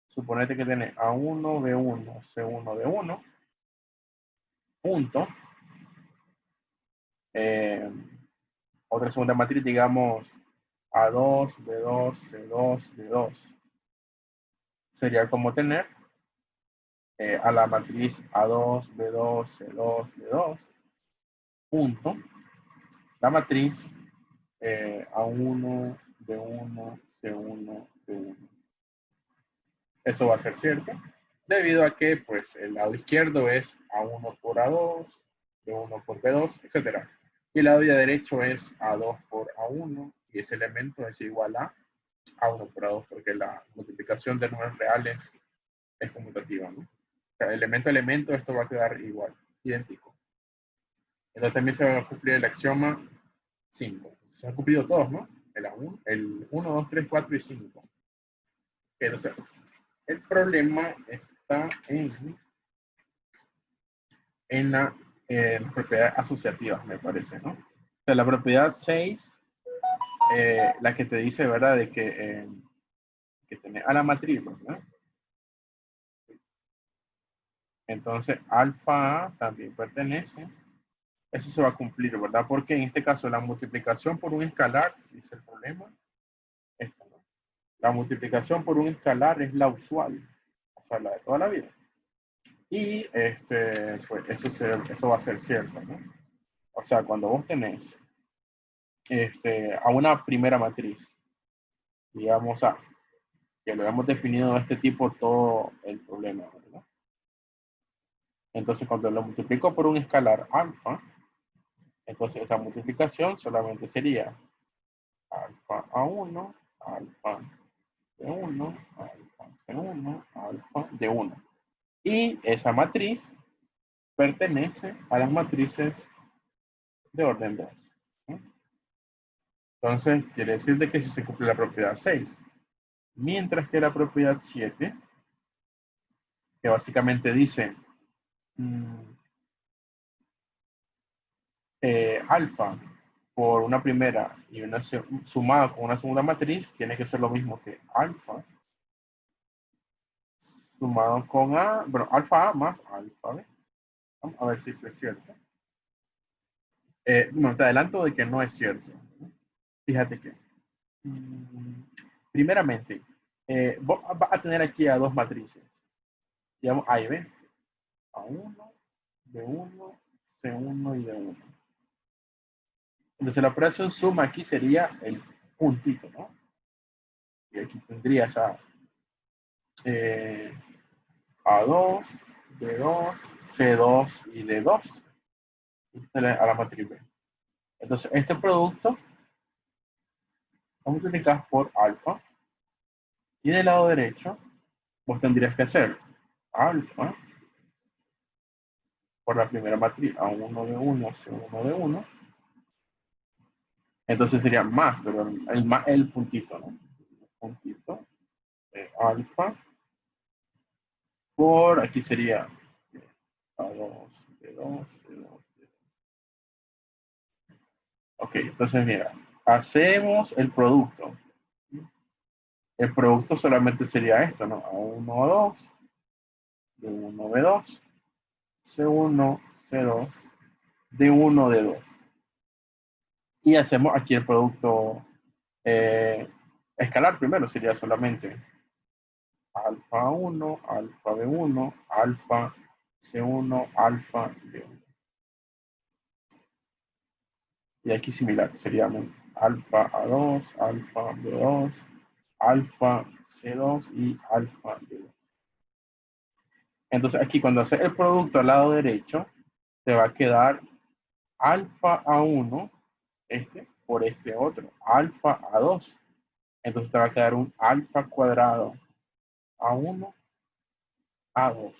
suponete que tenés A1, B1, C1, D1, punto. Otra segunda matriz, digamos, A2, B2, C2, D2. Sería como tener a la matriz A2, B2, C2, D2, punto. La matriz A1, B1, C1, D1. Eso va a ser cierto, debido a que pues, el lado izquierdo es A1 por A2, B1 por B2, etc. Y el lado derecho es A2 por A1, y ese elemento es igual a A1 por A2, porque la multiplicación de números reales es conmutativa, ¿no? O sea, elemento a elemento, esto va a quedar igual, idéntico. Entonces también se va a cumplir el axioma 5. Se han cumplido todos, ¿no? El 1, 2, 3, 4 y 5. Entonces, el problema está en la propiedad asociativa, me parece, ¿no? O sea, la propiedad 6, la que te dice, ¿verdad? De que tenés a la matriz, ¿verdad? Entonces, alfa A también pertenece. Eso se va a cumplir, ¿verdad? Porque en este caso la multiplicación por un escalar, dice el problema, esta, ¿no? La multiplicación por un escalar es la usual, o sea, la de toda la vida. Y pues eso va a ser cierto, ¿no? O sea, cuando vos tenés a una primera matriz, digamos A, que lo hemos definido de este tipo todo el problema, ¿verdad? Entonces, cuando lo multiplico por un escalar alfa, entonces esa multiplicación solamente sería alfa A1, alfa B1, alfa C1, alfa D1. Y esa matriz pertenece a las matrices de orden 2. ¿Sí? Entonces, quiere decir de que si se cumple la propiedad 6, mientras que la propiedad 7, que básicamente dice alfa por una primera y una sumada con una segunda matriz, tiene que ser lo mismo que alfa sumado con A, bueno, alfa A más alfa B. Vamos a ver si esto es cierto. Bueno, te adelanto de que no es cierto. Fíjate que, primeramente, vos vas a tener aquí a dos matrices, digamos A y B, A1, B1, C1 y D1. Entonces la operación suma aquí sería el puntito, ¿no? Y aquí tendrías A2, B2, C2 y D2 a la matriz B. Entonces este producto lo multiplicas por alfa y del lado derecho vos tendrías que hacer alfa por la primera matriz A1 de 1, C1 de 1. Entonces sería más, pero el puntito, ¿no? El puntito de alfa por, aquí sería A2, B2, C2. Ok, entonces mira, hacemos el producto. El producto solamente sería esto, ¿no? A1, A2, D1, B2, C1, C2, D1, D2. Y hacemos aquí el producto escalar primero, sería solamente alfa 1, alfa B1, alfa C1, alfa B1. Y aquí similar, sería alfa A2, alfa B2, alfa C2 y alfa B2. Entonces aquí cuando haces el producto al lado derecho, te va a quedar alfa A1, este, por este otro, alfa A2. Entonces te va a quedar un alfa cuadrado A1, A2.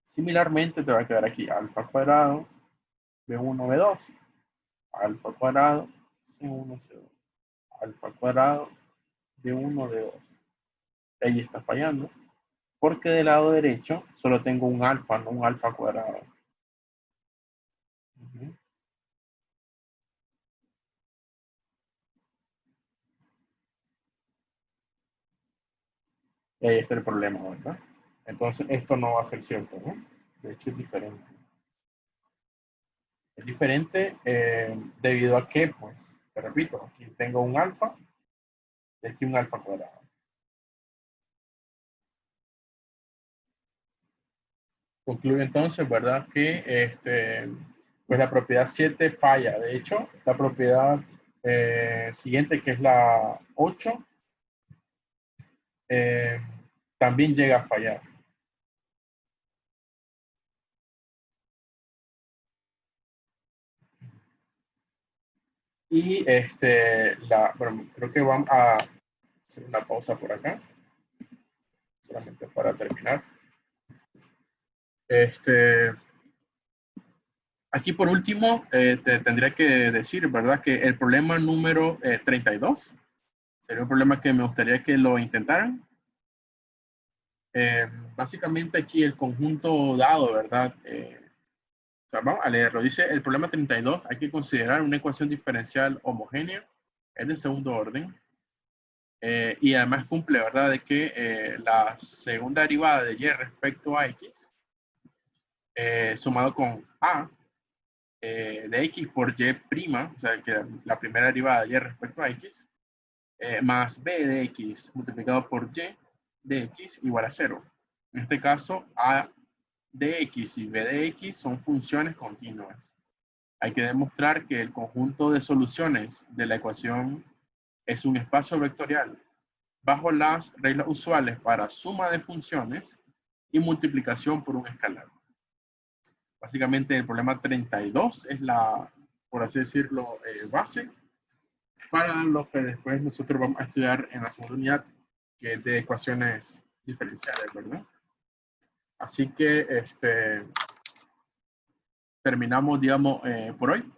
Similarmente te va a quedar aquí alfa cuadrado, B1, B2, alfa cuadrado, C1, C2, alfa cuadrado, D1, D2. Ahí está fallando, porque del lado derecho solo tengo un alfa, no un alfa cuadrado. Y ahí está el problema, ¿verdad? Entonces esto no va a ser cierto, ¿no? De hecho es diferente. Es diferente debido a que, pues, te repito, aquí tengo un alfa y aquí un alfa cuadrado. Concluye entonces, ¿verdad? Que pues la propiedad 7 falla. De hecho, la propiedad siguiente, que es la 8, también llega a fallar. Y bueno, creo que vamos a hacer una pausa por acá, solamente para terminar. Aquí por último, te tendría que decir, ¿verdad? Que el problema número 32 sería un problema que me gustaría que lo intentaran. Básicamente aquí el conjunto dado, ¿verdad? O sea, vamos a leerlo. Dice, el problema 32, hay que considerar una ecuación diferencial homogénea, es de segundo orden, y además cumple, ¿verdad? De que la segunda derivada de y respecto a x, sumado con a, de x por y prima, o sea, que la primera derivada de y respecto a x, más b de x multiplicado por y de x igual a 0. En este caso, a de x y b de x son funciones continuas. Hay que demostrar que el conjunto de soluciones de la ecuación es un espacio vectorial bajo las reglas usuales para suma de funciones y multiplicación por un escalar. Básicamente el problema 32 es la, por así decirlo, base para lo que después nosotros vamos a estudiar en la segunda unidad, que es de ecuaciones diferenciales, ¿verdad? Así que terminamos, digamos, por hoy.